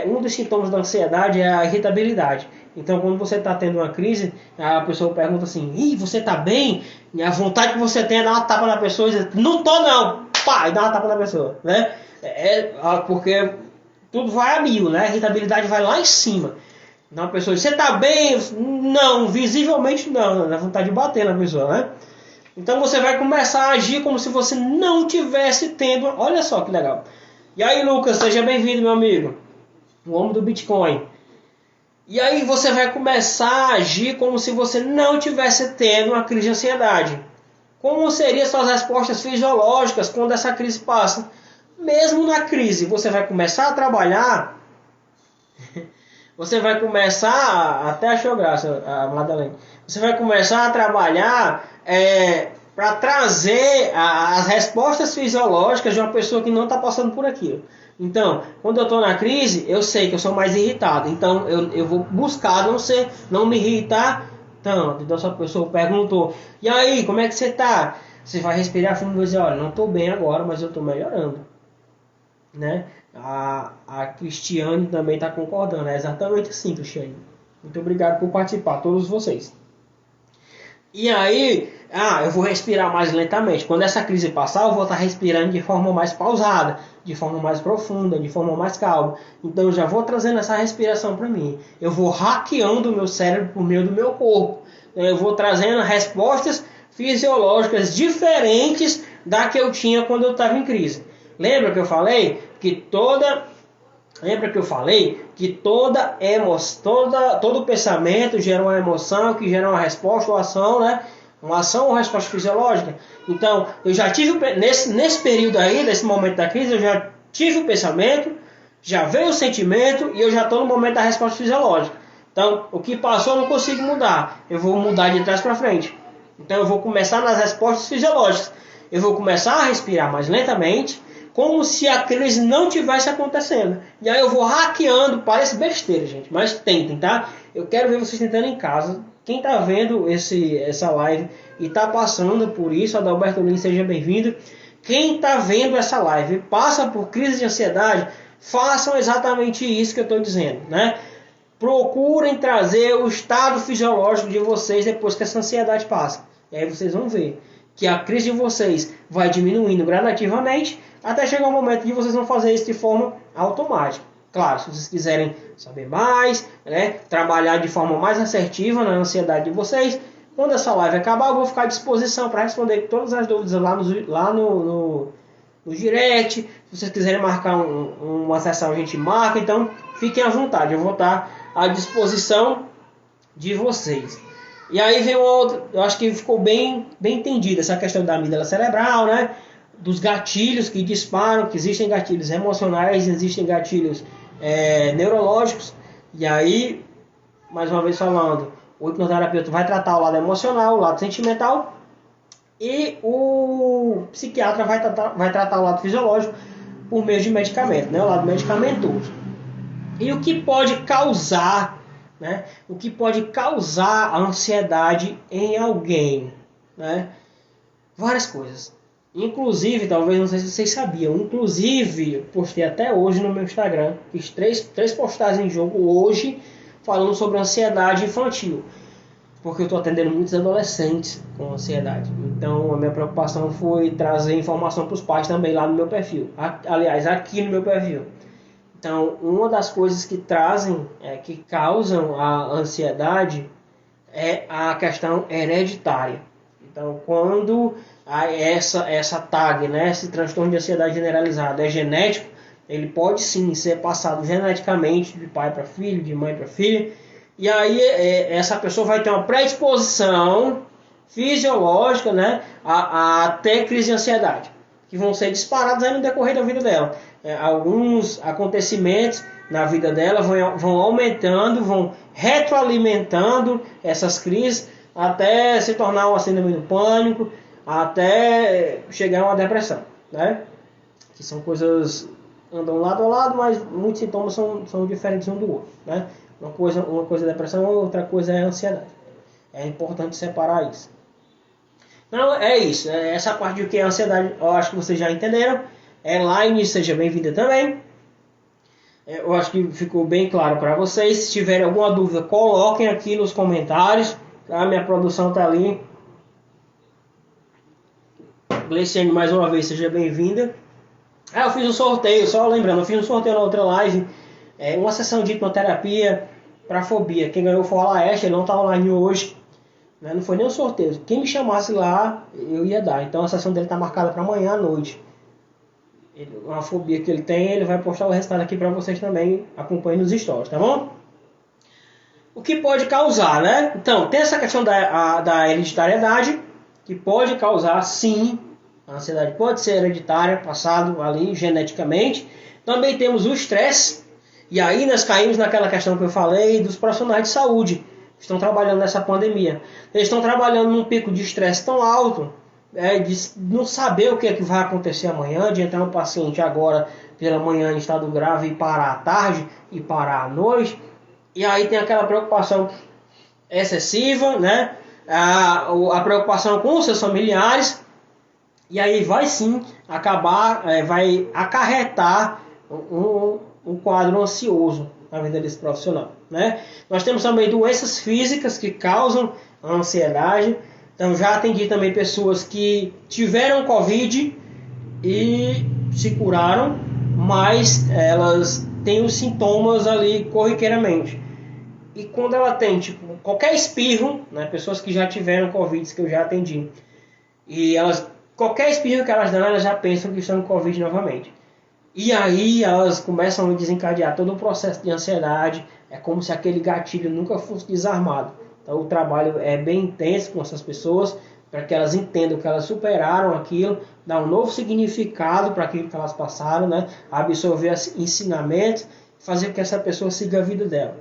Um dos sintomas da ansiedade é a irritabilidade. Então, quando você está tendo uma crise, a pessoa pergunta assim: Ih, você está bem? E a vontade que você tem é dar uma tapa na pessoa e dizer: Não tô não! Pá! E dá uma tapa na pessoa. Né? Porque tudo vai a mil, né? A irritabilidade vai lá em cima. Então, a pessoa diz: Você está bem? Não, visivelmente não. Dá vontade de bater na pessoa, né? Então, você vai começar a agir como se você não tivesse tendo. Olha só que legal. E aí, Lucas, seja bem-vindo, meu amigo. O homem do Bitcoin. E aí você vai começar a agir como se você não tivesse tendo uma crise de ansiedade. Como seriam suas respostas fisiológicas quando essa crise passa? Mesmo na crise, você vai começar a trabalhar. Você vai começar, até achou graça a Madalena. Você vai começar a trabalhar para trazer as respostas fisiológicas de uma pessoa que não está passando por aquilo. Então, quando eu estou na crise, eu sei que eu sou mais irritado. Então, eu vou buscar não me irritar tanto. Então, essa pessoa perguntou: E aí, como é que você está? Você vai respirar fundo e dizer: Olha, não estou bem agora, mas eu estou melhorando. Né? A Cristiane também está concordando. É exatamente assim, Cristiane. Muito obrigado por participar, todos vocês. E aí, eu vou respirar mais lentamente. Quando essa crise passar, eu vou estar respirando de forma mais pausada, de forma mais profunda, de forma mais calma. Então eu já vou trazendo essa respiração para mim. Eu vou hackeando o meu cérebro por meio do meu corpo. Eu vou trazendo respostas fisiológicas diferentes da que eu tinha quando eu estava em crise. Lembra que eu falei que todo pensamento gera uma emoção, que gera uma resposta ou ação, né? Uma ação ou resposta fisiológica. Então, eu já tive, nesse período aí, nesse momento da crise, eu já tive o pensamento, já veio o sentimento e eu já estou no momento da resposta fisiológica. Então, o que passou eu não consigo mudar. Eu vou mudar de trás para frente. Então, eu vou começar nas respostas fisiológicas. Eu vou começar a respirar mais lentamente, como se a crise não tivesse acontecendo. E aí eu vou hackeando, parece besteira, gente, mas tentem, tá? Eu quero ver vocês tentando em casa. Quem tá vendo essa live e tá passando por isso, Adalberto Lins, seja bem-vindo. Quem tá vendo essa live e passa por crise de ansiedade, façam exatamente isso que eu estou dizendo, né? procurem trazer o estado fisiológico de vocês depois que essa ansiedade passa. E aí vocês vão ver que a crise de vocês vai diminuindo gradativamente até chegar o momento de vocês vão fazer isso de forma automática. Claro, se vocês quiserem saber mais, né, trabalhar de forma mais assertiva na ansiedade de vocês, quando essa live acabar, eu vou ficar à disposição para responder todas as dúvidas lá no direct. Se vocês quiserem marcar uma sessão, a gente marca. Então, fiquem à vontade. Eu vou estar à disposição de vocês. E aí vem outro, eu acho que ficou bem entendido essa questão da amígdala cerebral, né? Dos gatilhos que disparam, que existem gatilhos emocionais, existem gatilhos neurológicos. E aí, mais uma vez falando, o hipnoterapeuta vai tratar o lado emocional, o lado sentimental, e o psiquiatra vai tratar o lado fisiológico por meio de medicamento, né? O lado medicamentoso. E o que pode causar, né? O que pode causar a ansiedade em alguém, né? Várias coisas. Inclusive, talvez, não sei se vocês sabiam, inclusive, eu postei até hoje no meu Instagram, fiz três postagens em jogo hoje, falando sobre ansiedade infantil, porque eu estou atendendo muitos adolescentes com ansiedade. Então, a minha preocupação foi trazer informação para os pais também lá no meu perfil. Aliás, aqui no meu perfil. Então, uma das coisas que que causam a ansiedade é a questão hereditária. Então, quando essa TAG, né, esse transtorno de ansiedade generalizada é genético, ele pode sim ser passado geneticamente de pai para filho, de mãe para filha, e aí essa pessoa vai ter uma predisposição fisiológica, né, a ter crise de ansiedade, que vão ser disparadas aí no decorrer da vida dela. Alguns acontecimentos na vida dela vão aumentando, vão retroalimentando essas crises até se tornar uma síndrome do pânico, até chegar a uma depressão, né? Que são coisas andam lado a lado, mas muitos sintomas são diferentes um do outro, né? Uma coisa é depressão, outra coisa é ansiedade. É importante separar isso. Então é isso, essa parte do que é ansiedade, eu acho que vocês já entenderam. Elaine, seja bem-vinda também. Eu acho que ficou bem claro para vocês. Se tiverem alguma dúvida, coloquem aqui nos comentários. A minha produção está ali. Gleiciane, mais uma vez, seja bem-vinda. Eu fiz um sorteio, só lembrando, eu fiz um sorteio na outra live. Uma sessão de hipnoterapia para fobia. Quem ganhou foi o Alaeste, ele não está online hoje. Né? Não foi nem um sorteio. Quem me chamasse lá, eu ia dar. Então a sessão dele está marcada para amanhã à noite. Uma fobia que ele tem, ele vai postar o resultado aqui para vocês também, acompanhem nos stories, tá bom? O que pode causar, né? Então, tem essa questão da hereditariedade, que pode causar, sim, a ansiedade pode ser hereditária, passado ali geneticamente. Também temos o estresse, e aí nós caímos naquela questão que eu falei dos profissionais de saúde, que estão trabalhando nessa pandemia. Eles estão trabalhando num pico de estresse tão alto, de não saber o que é que vai acontecer amanhã, de entrar um paciente agora pela manhã em estado grave e parar à tarde e parar à noite. E aí tem aquela preocupação excessiva, né? A preocupação com os seus familiares. E aí vai sim acabar, vai acarretar um quadro ansioso na vida desse profissional, né? Nós temos também doenças físicas que causam a ansiedade. Então já atendi também pessoas que tiveram Covid e se curaram, mas elas têm os sintomas ali corriqueiramente. E quando ela tem, tipo, qualquer espirro, né, pessoas que já tiveram Covid, que eu já atendi, e qualquer espirro que elas dão, elas já pensam que estão com Covid novamente. E aí elas começam a desencadear todo o processo de ansiedade, é como se aquele gatilho nunca fosse desarmado. Então o trabalho é bem intenso com essas pessoas, para que elas entendam que elas superaram aquilo, dar um novo significado para aquilo que elas passaram, né? Absorver ensinamentos, fazer com que essa pessoa siga a vida dela.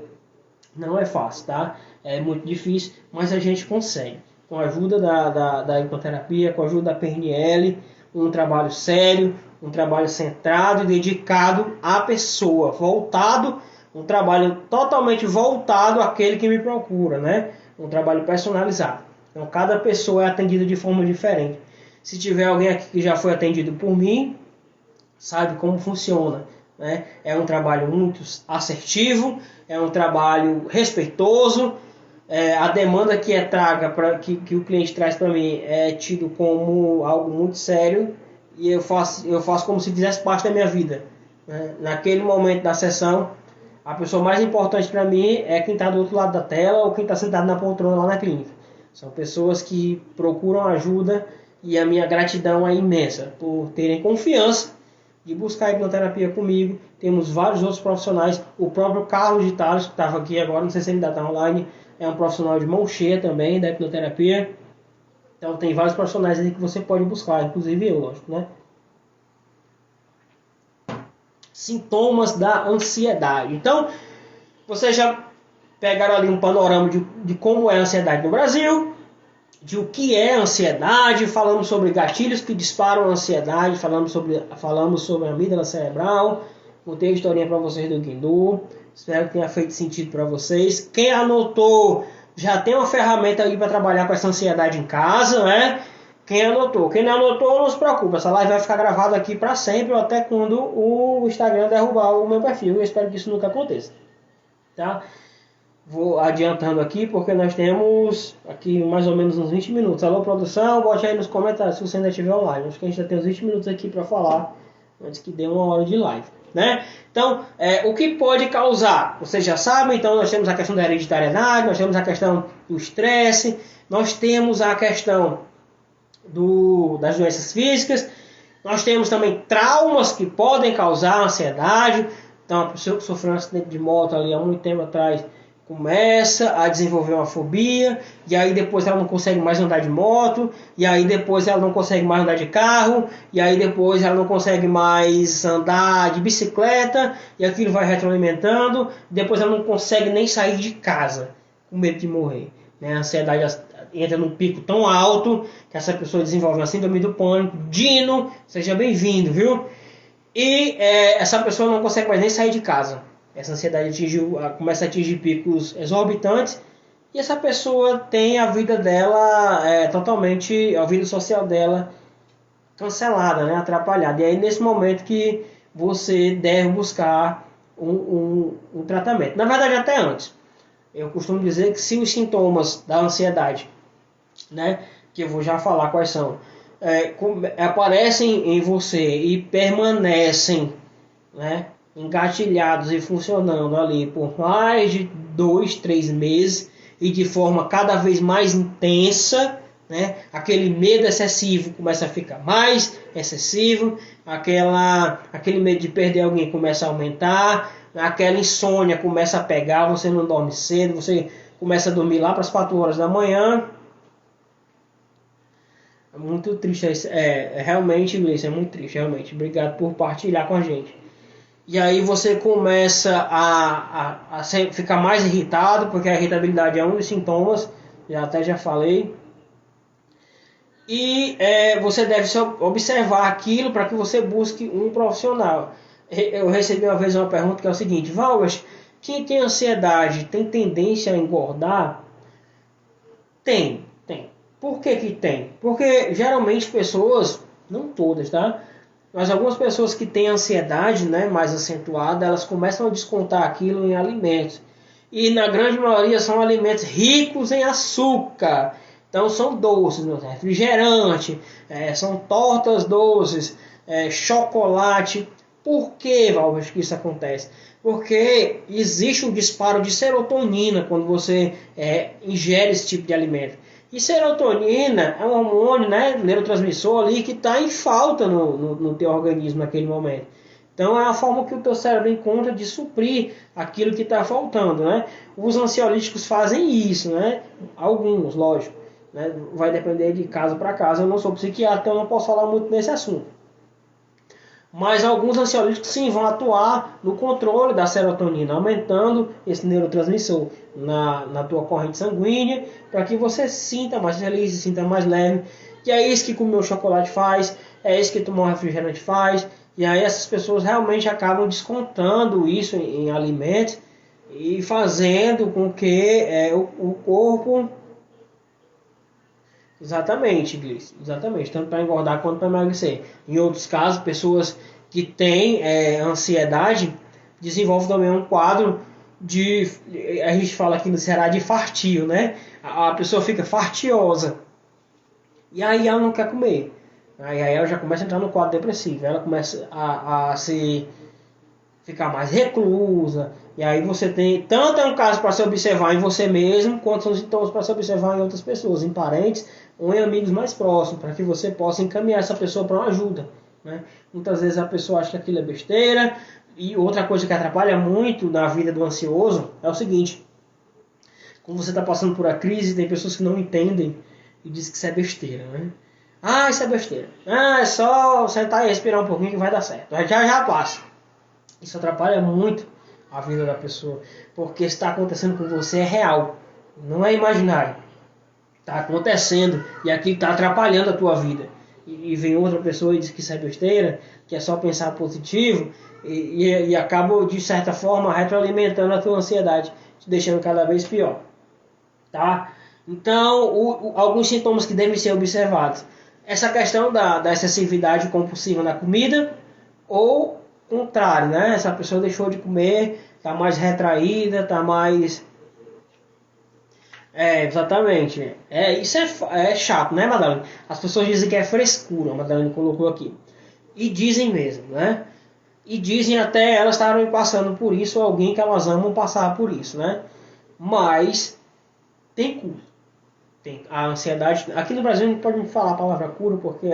Não é fácil, tá? É muito difícil, mas a gente consegue. Com a ajuda da hipnoterapia, com a ajuda da PNL, um trabalho sério, um trabalho centrado e dedicado à pessoa, voltado, um trabalho totalmente voltado àquele que me procura, né? Um trabalho personalizado. Então, cada pessoa é atendida de forma diferente. Se tiver alguém aqui que já foi atendido por mim, sabe como funciona. né? É um trabalho muito assertivo, é um trabalho respeitoso. A demanda que é traga que o cliente traz para mim é tido como algo muito sério, e eu faço como se fizesse parte da minha vida, né? Naquele momento da sessão, a pessoa mais importante para mim é quem está do outro lado da tela ou quem está sentado na poltrona lá na clínica. São pessoas que procuram ajuda, e a minha gratidão é imensa por terem confiança de buscar a hipnoterapia comigo. Temos vários outros profissionais. O próprio Carlos de Tales, que estava aqui agora, não sei se ele ainda está online, é um profissional de mão cheia também da hipnoterapia. Então tem vários profissionais aí que você pode buscar, inclusive eu, lógico, né? Sintomas da ansiedade. Então, vocês já pegaram ali um panorama de como é a ansiedade no Brasil, de o que é ansiedade, falamos sobre gatilhos que disparam a ansiedade, falamos sobre a amígdala cerebral, contei a historinha para vocês do Guindu, espero que tenha feito sentido para vocês. Quem anotou, já tem uma ferramenta aí para trabalhar com essa ansiedade em casa, né? Quem anotou, quem não anotou, não se preocupe, essa live vai ficar gravada aqui para sempre, ou até quando o Instagram derrubar o meu perfil. Eu espero que isso nunca aconteça, tá? Vou adiantando aqui porque nós temos aqui mais ou menos uns 20 minutos. Alô, produção, bote aí nos comentários se você ainda estiver online. Acho que a gente já tem uns 20 minutos aqui para falar antes que dê uma hora de live, né? Então, o que pode causar? Vocês já sabem, então nós temos a questão da hereditariedade, nós temos a questão do estresse, nós temos a questão das doenças físicas, nós temos também traumas que podem causar ansiedade. Então, a pessoa que sofreu um acidente de moto ali há muito tempo atrás começa a desenvolver uma fobia, e aí depois ela não consegue mais andar de moto, e aí depois ela não consegue mais andar de carro, e aí depois ela não consegue mais andar de bicicleta, e aquilo vai retroalimentando, depois ela não consegue nem sair de casa, com medo de morrer, né? A ansiedade entra num pico tão alto que essa pessoa desenvolve uma síndrome do pânico. Dino, seja bem-vindo, viu? E essa pessoa não consegue mais nem sair de casa. Essa ansiedade começa a atingir picos exorbitantes, e essa pessoa tem a vida dela totalmente, a vida social dela cancelada, né, atrapalhada. E aí nesse momento que você deve buscar um tratamento. Na verdade, até antes. Eu costumo dizer que se os sintomas da ansiedade, né, que eu vou já falar quais são, aparecem em você e permanecem, né, engatilhados e funcionando ali por mais de 2, 3 meses e de forma cada vez mais intensa, né? Aquele medo excessivo começa a ficar mais excessivo, aquele medo de perder alguém começa a aumentar, aquela insônia começa a pegar, você não dorme cedo, você começa a dormir lá para as 4 horas da manhã. É muito triste, realmente, Gleice, é muito triste, realmente. Obrigado por partilhar com a gente. E aí você começa a ficar mais irritado, porque a irritabilidade é um dos sintomas, já falei. E você deve observar aquilo para que você busque um profissional. Eu recebi uma vez uma pergunta que é o seguinte: Valgas, quem tem ansiedade tem tendência a engordar? Tem. Por que tem? Porque geralmente pessoas, não todas, tá? Mas algumas pessoas que têm ansiedade, né, mais acentuada, elas começam a descontar aquilo em alimentos. E na grande maioria são alimentos ricos em açúcar. Então são doces, refrigerante, são tortas doces, chocolate. Por que, Valves, que isso acontece? Porque existe um disparo de serotonina quando você ingere esse tipo de alimento. E serotonina é um hormônio, né, neurotransmissor ali que está em falta no teu organismo naquele momento. Então é a forma que o teu cérebro encontra de suprir aquilo que está faltando, né? Os ansiolíticos fazem isso, né? Alguns, lógico, né? Vai depender de caso para caso. Eu não sou psiquiatra, então eu não posso falar muito nesse assunto. Mas alguns ansiolíticos sim vão atuar no controle da serotonina, aumentando esse neurotransmissor na tua corrente sanguínea, para que você se sinta mais feliz, se sinta mais leve. E é isso que comer o chocolate faz, é isso que tomar um refrigerante faz. E aí essas pessoas realmente acabam descontando isso em alimentos e fazendo com que o corpo... Exatamente, Gleice. Exatamente. Tanto para engordar quanto para emagrecer. Em outros casos, pessoas que tem ansiedade desenvolve também um quadro de, a gente fala aqui no Ceará de fartio, né? A pessoa fica fartiosa e aí ela não quer comer. Aí ela já começa a entrar no quadro depressivo, ela começa a se ficar mais reclusa, e aí você tem, tanto é um caso para se observar em você mesmo, quanto são sintomas para se observar em outras pessoas, em parentes ou em amigos mais próximos, para que você possa encaminhar essa pessoa para uma ajuda, né? Muitas vezes a pessoa acha que aquilo é besteira, e outra coisa que atrapalha muito na vida do ansioso é o seguinte: quando você está passando por uma crise, tem pessoas que não entendem e dizem que isso é besteira, né? Ah, isso é besteira. Ah, é só sentar e respirar um pouquinho que vai dar certo. Já passa. Isso atrapalha muito a vida da pessoa, porque está acontecendo com você é real, não é imaginário. Está acontecendo e aquilo está atrapalhando a tua vida. E vem outra pessoa e diz que isso é besteira, que é só pensar positivo, e acaba, de certa forma, retroalimentando a tua ansiedade, te deixando cada vez pior. Tá? Então, alguns sintomas que devem ser observados. Essa questão da excessividade compulsiva na comida, ou contrário, né? Essa pessoa deixou de comer, está mais retraída, está mais... exatamente. Isso é chato, né, Madalena? As pessoas dizem que é frescura, a Madalena colocou aqui. E dizem mesmo, né? E dizem até elas estarem passando por isso, ou alguém que elas amam passar por isso, né? Mas tem cura. A ansiedade... Aqui no Brasil não pode falar a palavra cura, porque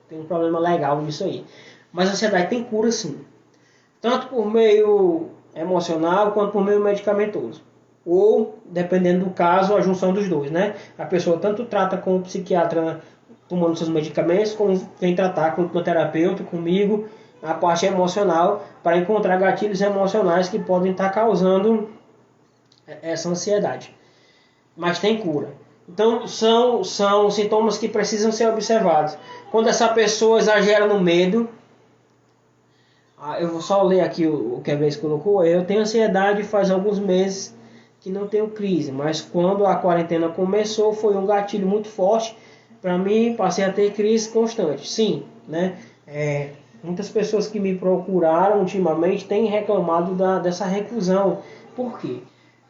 tem um problema legal nisso aí. Mas a ansiedade tem cura sim. Tanto por meio emocional quanto por meio medicamentoso. Ou, dependendo do caso, a junção dos dois, né? A pessoa tanto trata com o psiquiatra tomando seus medicamentos, como vem tratar com o terapeuta, comigo, a parte emocional, para encontrar gatilhos emocionais que podem estar causando essa ansiedade. Mas tem cura. Então, são sintomas que precisam ser observados. Quando essa pessoa exagera no medo... eu vou só ler aqui o que a Grace colocou. Eu tenho ansiedade faz alguns meses que não tenho crise, mas quando a quarentena começou foi um gatilho muito forte para mim, passei a ter crise constante. Sim, né? Muitas pessoas que me procuraram ultimamente têm reclamado dessa reclusão. Por quê?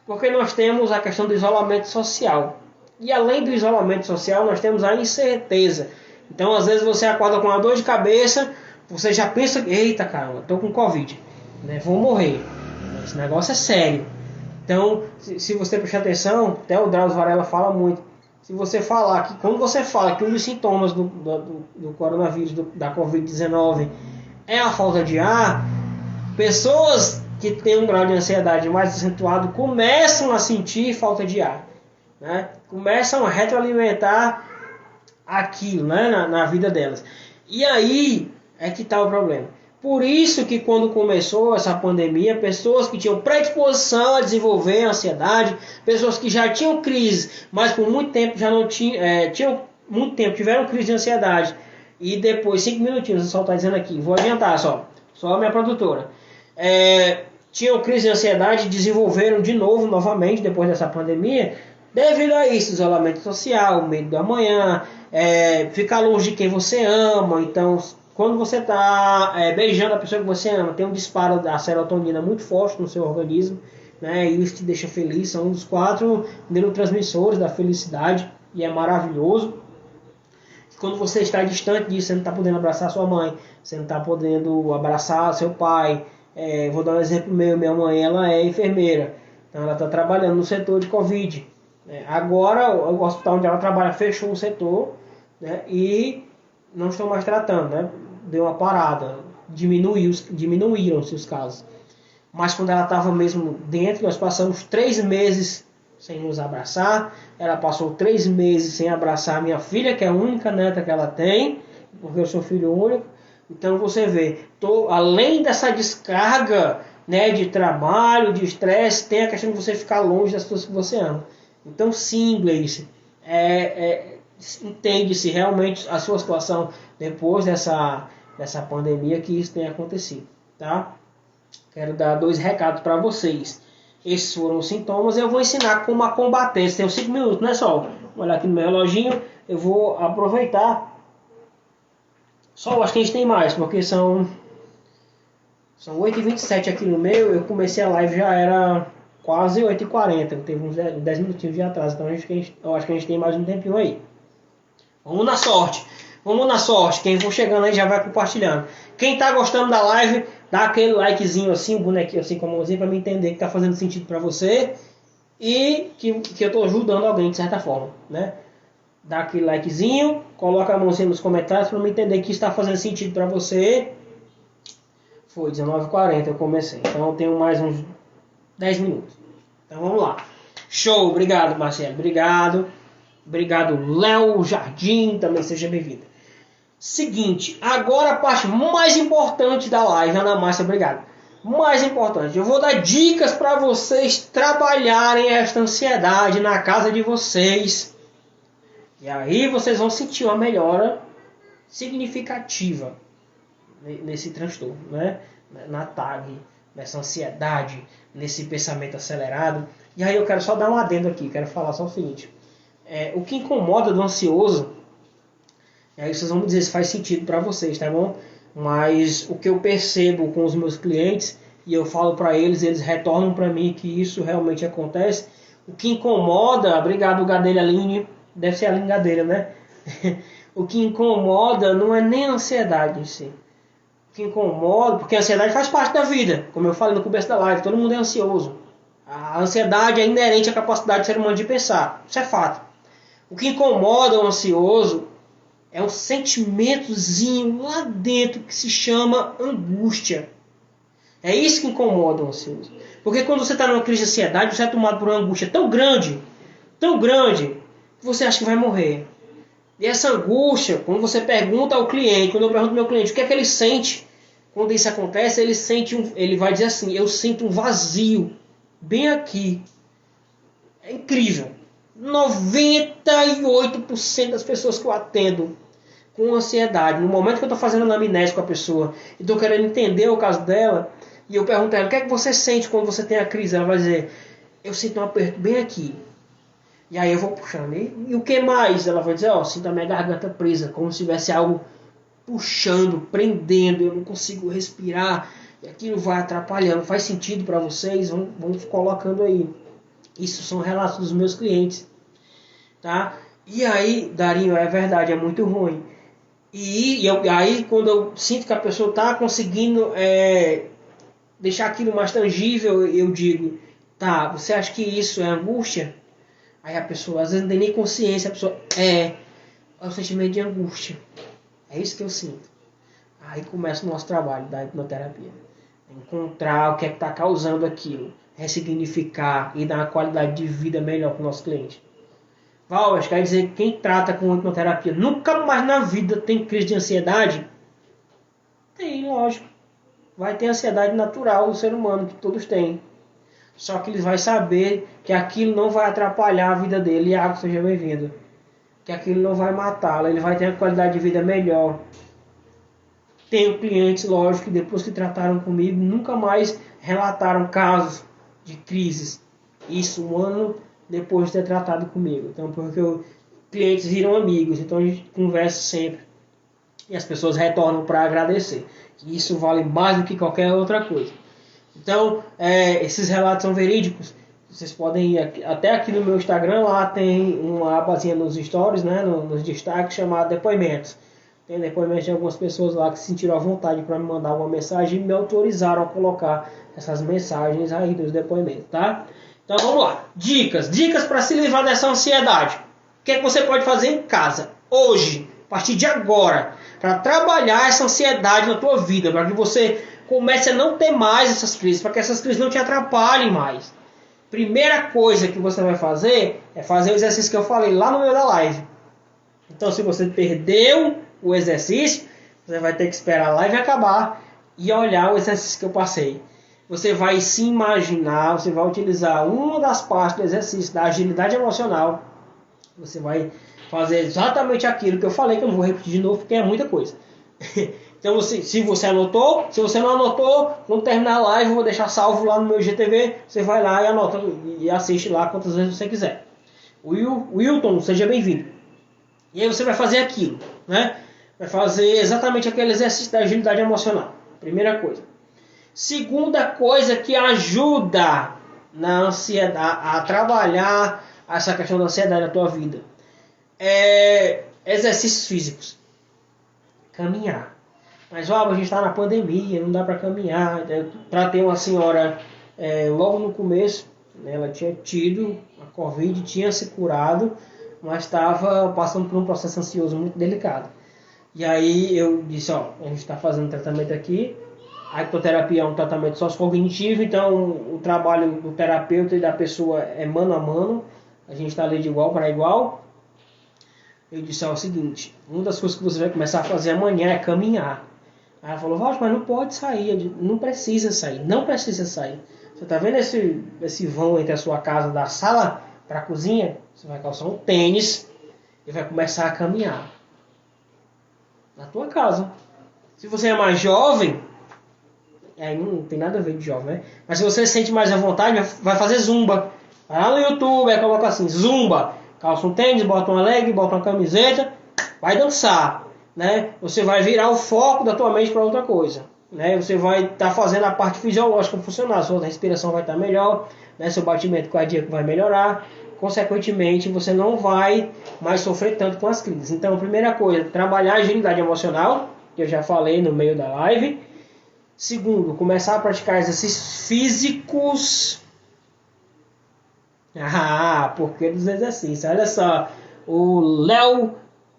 Porque nós temos a questão do isolamento social. E além do isolamento social, nós temos a incerteza. Então, às vezes você acorda com uma dor de cabeça, você já pensa, eita caramba, estou com Covid, né? Vou morrer. Esse negócio é sério. Então, se você prestar atenção, até o Drauzio Varela fala muito. Se você falar que, quando você fala que um dos sintomas do coronavírus, da Covid-19, é a falta de ar, pessoas que têm um grau de ansiedade mais acentuado começam a sentir falta de ar, né? Começam a retroalimentar aquilo, né? na vida delas. E aí é que está o problema. Por isso que quando começou essa pandemia, pessoas que tinham predisposição a desenvolver ansiedade, pessoas que já tinham crise, mas por muito tempo já não tinham muito tempo, tiveram crise de ansiedade, e depois, 5 minutinhos, o pessoal está dizendo aqui, vou adiantar só a minha produtora, tinham crise de ansiedade e desenvolveram de novo, novamente, depois dessa pandemia, devido a isso, isolamento social, medo do amanhã, ficar longe de quem você ama. Então, quando você está beijando a pessoa que você ama, tem um disparo da serotonina muito forte no seu organismo, né? E isso te deixa feliz. São um dos 4 neurotransmissores da felicidade e é maravilhoso. Quando você está distante disso, você não está podendo abraçar sua mãe, você não está podendo abraçar seu pai. Vou dar um exemplo meu: minha mãe, ela é enfermeira, então ela está trabalhando no setor de Covid. Agora o hospital onde ela trabalha fechou o setor, né? E não estão mais tratando, né? Deu uma parada, diminuíram-se os casos. Mas quando ela estava mesmo dentro, nós passamos 3 meses sem nos abraçar. Ela passou 3 meses sem abraçar a minha filha, que é a única neta que ela tem, porque eu sou filho único. Então você vê, além dessa descarga, né, de trabalho, de estresse, tem a questão de você ficar longe das pessoas que você ama. Então sim, Gleice, entende-se realmente a sua situação depois dessa pandemia, que isso tem acontecido, tá? Quero dar 2 recados para vocês. Esses foram os sintomas. Eu vou ensinar como a combater. Tem 5 minutos, né, Sol? Vou olhar aqui no meu reloginho. Eu vou aproveitar. Sol, acho que a gente tem mais, porque são São 8h27 aqui no meu, eu comecei a live já era quase 8h40, teve uns 10 minutinhos de atraso, então eu acho que a gente tem mais um tempinho aí. Vamos na sorte, quem for chegando aí já vai compartilhando. Quem tá gostando da live, dá aquele likezinho assim, um bonequinho assim com a mãozinha pra me entender que tá fazendo sentido pra você e que eu tô ajudando alguém de certa forma, né? Dá aquele likezinho, coloca a mãozinha nos comentários pra me entender que está fazendo sentido pra você. Foi 19h40 eu comecei, então eu tenho mais uns 10 minutos. Então vamos lá. Show, obrigado Marcelo, obrigado. Obrigado Léo Jardim, também seja bem-vindo. Seguinte, agora a parte mais importante da live, Ana Márcia, obrigado. Mais importante, eu vou dar dicas para vocês trabalharem esta ansiedade na casa de vocês. E aí vocês vão sentir uma melhora significativa nesse transtorno, né? Na TAG, nessa ansiedade, nesse pensamento acelerado. E aí eu quero só dar um adendo aqui, quero falar só o seguinte. O que incomoda do ansioso, e aí vocês vão me dizer se faz sentido para vocês, tá bom? Mas o que eu percebo com os meus clientes, e eu falo para eles, eles retornam para mim que isso realmente acontece. O que incomoda, obrigado Gadelha Aline, deve ser a Aline Gadelha, né? O que incomoda não é nem a ansiedade em si. O que incomoda, porque a ansiedade faz parte da vida, como eu falei no começo da live, todo mundo é ansioso. A ansiedade é inerente à capacidade do ser humano de pensar, isso é fato. O que incomoda o ansioso é um sentimentozinho lá dentro que se chama angústia. É isso que incomoda o ansioso. Porque quando você está numa crise de ansiedade, você é tomado por uma angústia tão grande, que você acha que vai morrer. E essa angústia, quando você pergunta ao cliente, quando eu pergunto ao meu cliente o que é que ele sente, quando isso acontece, ele vai dizer assim, eu sinto um vazio, bem aqui. É incrível. 98% das pessoas que eu atendo com ansiedade, no momento que eu estou fazendo anamnese com a pessoa e estou querendo entender o caso dela, e eu pergunto a ela, o que é que você sente quando você tem a crise? Ela vai dizer, eu sinto um aperto bem aqui. E aí eu vou puxando. E o que mais? Ela vai dizer, sinto a minha garganta presa, como se tivesse algo puxando, prendendo, eu não consigo respirar, e aquilo vai atrapalhando. Faz sentido para vocês? Vamos colocando aí. Isso são relatos dos meus clientes. Tá? E aí, Darinho, é verdade, é muito ruim. E aí, quando eu sinto que a pessoa está conseguindo deixar aquilo mais tangível, eu digo, tá, você acha que isso é angústia? Aí a pessoa, às vezes não tem nem consciência, a pessoa, é o sentimento de angústia. É isso que eu sinto. Aí começa o nosso trabalho da hipnoterapia. Encontrar o que é que está causando aquilo, ressignificar e dar uma qualidade de vida melhor para o nosso cliente. Val, quer dizer que quem trata com hipnoterapia nunca mais na vida tem crise de ansiedade? Tem, lógico. Vai ter ansiedade natural do ser humano, que todos têm. Só que ele vai saber que aquilo não vai atrapalhar a vida dele. E a água seja bem-vindo. Que aquilo não vai matá-lo. Ele vai ter uma qualidade de vida melhor. Tenho clientes, lógico, que depois que trataram comigo, nunca mais relataram casos de crises. Isso um ano depois de ter tratado comigo. Então, porque clientes viram amigos. Então a gente conversa sempre. E as pessoas retornam para agradecer. E isso vale mais do que qualquer outra coisa. Então, esses relatos são verídicos. Vocês podem ir até aqui no meu Instagram, lá tem uma abazinha nos stories, né, nos destaques, chamada depoimentos. Tem depoimentos de algumas pessoas lá que se sentiram à vontade para me mandar uma mensagem e me autorizaram a colocar essas mensagens aí nos depoimentos, tá? Então vamos lá. Dicas para se livrar dessa ansiedade. O que é que você pode fazer em casa, hoje, a partir de agora, para trabalhar essa ansiedade na tua vida, para que você comece a não ter mais essas crises, para que essas crises não te atrapalhem mais. Primeira coisa que você vai fazer é fazer o exercício que eu falei lá no meio da live. Então, se você perdeu o exercício, você vai ter que esperar a live acabar e olhar o exercício que eu passei. Você vai se imaginar, você vai utilizar uma das partes do exercício da agilidade emocional. Você vai fazer exatamente aquilo que eu falei, que eu não vou repetir de novo, porque é muita coisa. Então, se você anotou, se você não anotou, quando terminar a live, eu vou deixar salvo lá no meu IGTV. Você vai lá e anota e assiste lá quantas vezes você quiser. Wilton, seja bem-vindo. E aí você vai fazer aquilo, né? Vai fazer exatamente aquele exercício da agilidade emocional. Primeira coisa. Segunda coisa que ajuda na ansiedade, a trabalhar essa questão da ansiedade na tua vida, é exercícios físicos. Caminhar. Mas ó, a gente está na pandemia, não dá para caminhar. Tratei uma senhora logo no começo, né, ela tinha tido a Covid, tinha se curado, mas estava passando por um processo ansioso muito delicado. E aí eu disse, ó, a gente está fazendo tratamento aqui. A hipnoterapia é um tratamento sociocognitivo, então o trabalho do terapeuta e da pessoa é mano a mano. A gente está ali de igual para igual. Eu disse, ó, é o seguinte, uma das coisas que você vai começar a fazer amanhã é caminhar. Aí ela falou, Walter, mas não pode sair. Eu disse, não precisa sair, não precisa sair. Você está vendo esse vão entre a sua casa, da sala para a cozinha? Você vai calçar um tênis e vai começar a caminhar. Na tua casa. Se você é mais jovem, aí não tem nada a ver de jovem, né? Mas se você se sente mais à vontade, vai fazer zumba. Vai lá no YouTube, aí coloca assim, zumba. Calça um tênis, bota uma leg, bota uma camiseta, vai dançar, né? Você vai virar o foco da tua mente para outra coisa, né? Você vai estar fazendo a parte fisiológica funcionar, sua respiração vai estar melhor, né? Seu batimento cardíaco vai melhorar, consequentemente você não vai mais sofrer tanto com as crises. Então, a primeira coisa, trabalhar a agilidade emocional, que eu já falei no meio da live. Segundo, começar a praticar exercícios físicos. Porquê dos exercícios? Olha só, o Léo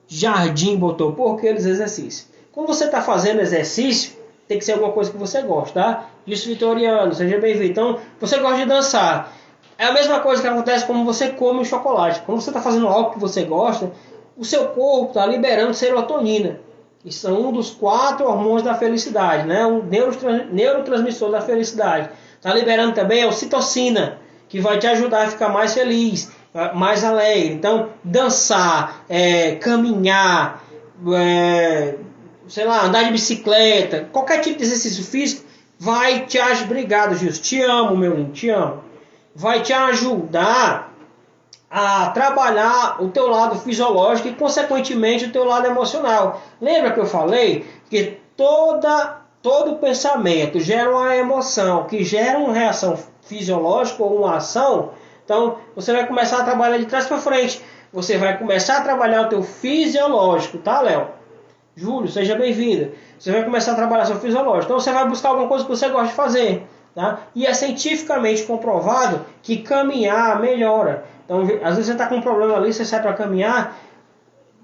Jardim botou porquê dos exercícios. Quando você está fazendo exercício, tem que ser alguma coisa que você gosta, tá? Isso, Vitoriano, seja bem-vindo. Então, você gosta de dançar. É a mesma coisa que acontece quando você come o chocolate. Quando você está fazendo algo que você gosta, o seu corpo está liberando serotonina. Isso é um dos 4 hormônios da felicidade, né? Um neurotransmissor da felicidade. Está liberando também a ocitocina, que vai te ajudar a ficar mais feliz, mais alegre. Então, dançar, caminhar, sei lá, andar de bicicleta, qualquer tipo de exercício físico vai te ajudar. Obrigado, Gilson. Te amo, meu lindo, te amo. Vai te ajudar a trabalhar o teu lado fisiológico e, consequentemente, o teu lado emocional. Lembra que eu falei que todo pensamento gera uma emoção, que gera uma reação fisiológica ou uma ação? Então, você vai começar a trabalhar de trás para frente. Você vai começar a trabalhar o teu fisiológico, tá, Léo? Júlio, seja bem-vindo. Você vai começar a trabalhar o seu fisiológico. Então, você vai buscar alguma coisa que você gosta de fazer. Tá? E é cientificamente comprovado que caminhar melhora. Então, às vezes você está com um problema ali, você sai para caminhar,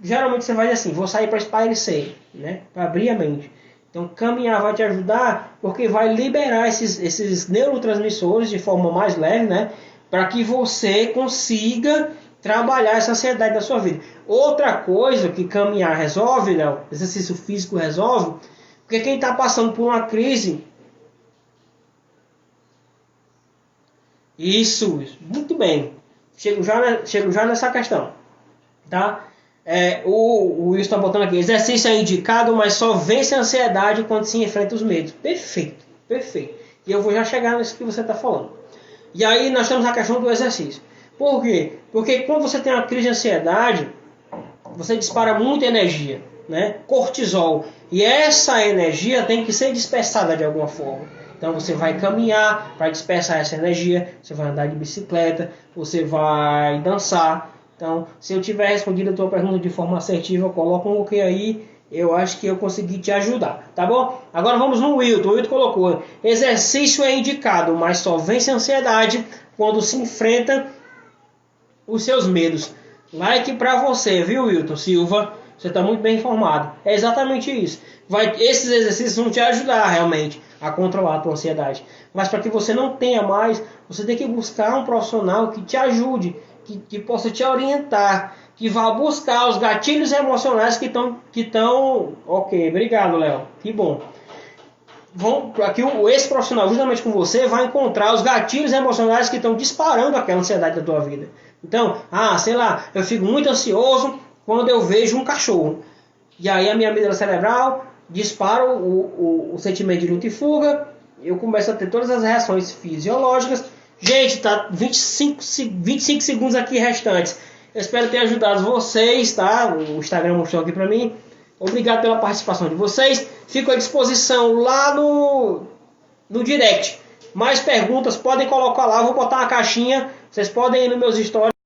geralmente você vai assim, vou sair para espairecer, né? Para abrir a mente. Então, caminhar vai te ajudar, porque vai liberar esses neurotransmissores de forma mais leve, né? Para que você consiga trabalhar essa ansiedade da sua vida. Outra coisa que caminhar resolve, Léo, exercício físico resolve, porque quem está passando por uma crise... Isso, muito bem. Chego já nessa questão, tá? O Wilson está botando aqui, exercício é indicado, mas só vence a ansiedade quando se enfrenta os medos. Perfeito, perfeito. E eu vou já chegar nisso que você está falando. E aí nós temos a questão do exercício. Por quê? Porque quando você tem uma crise de ansiedade, você dispara muita energia, né? Cortisol. E essa energia tem que ser dispersada de alguma forma. Então você vai caminhar para dispersar essa energia, você vai andar de bicicleta, você vai dançar. Então, se eu tiver respondido a tua pergunta de forma assertiva, coloca um ok aí, eu acho que eu consegui te ajudar, tá bom? Agora vamos no Wilton. O Wilton colocou, exercício é indicado, mas só vence a ansiedade quando se enfrenta os seus medos. Like para você, viu, Wilton Silva? Você está muito bem informado. É exatamente isso. Esses exercícios vão te ajudar realmente a controlar a tua ansiedade. Mas para que você não tenha mais, você tem que buscar um profissional que te ajude, que possa te orientar, que vá buscar os gatilhos emocionais que estão... Ok, obrigado, Léo. Que bom. Aqui esse profissional, juntamente com você, vai encontrar os gatilhos emocionais que estão disparando aquela ansiedade da tua vida. Então, sei lá, eu fico muito ansioso quando eu vejo um cachorro. E aí a minha amígdala cerebral dispara o sentimento de luta e fuga. Eu começo a ter todas as reações fisiológicas. Gente, tá 25 segundos aqui restantes. Eu espero ter ajudado vocês, tá? O Instagram mostrou aqui pra mim. Obrigado pela participação de vocês. Fico à disposição lá no no direct. Mais perguntas, podem colocar lá, vou botar uma caixinha, vocês podem ir nos meus stories.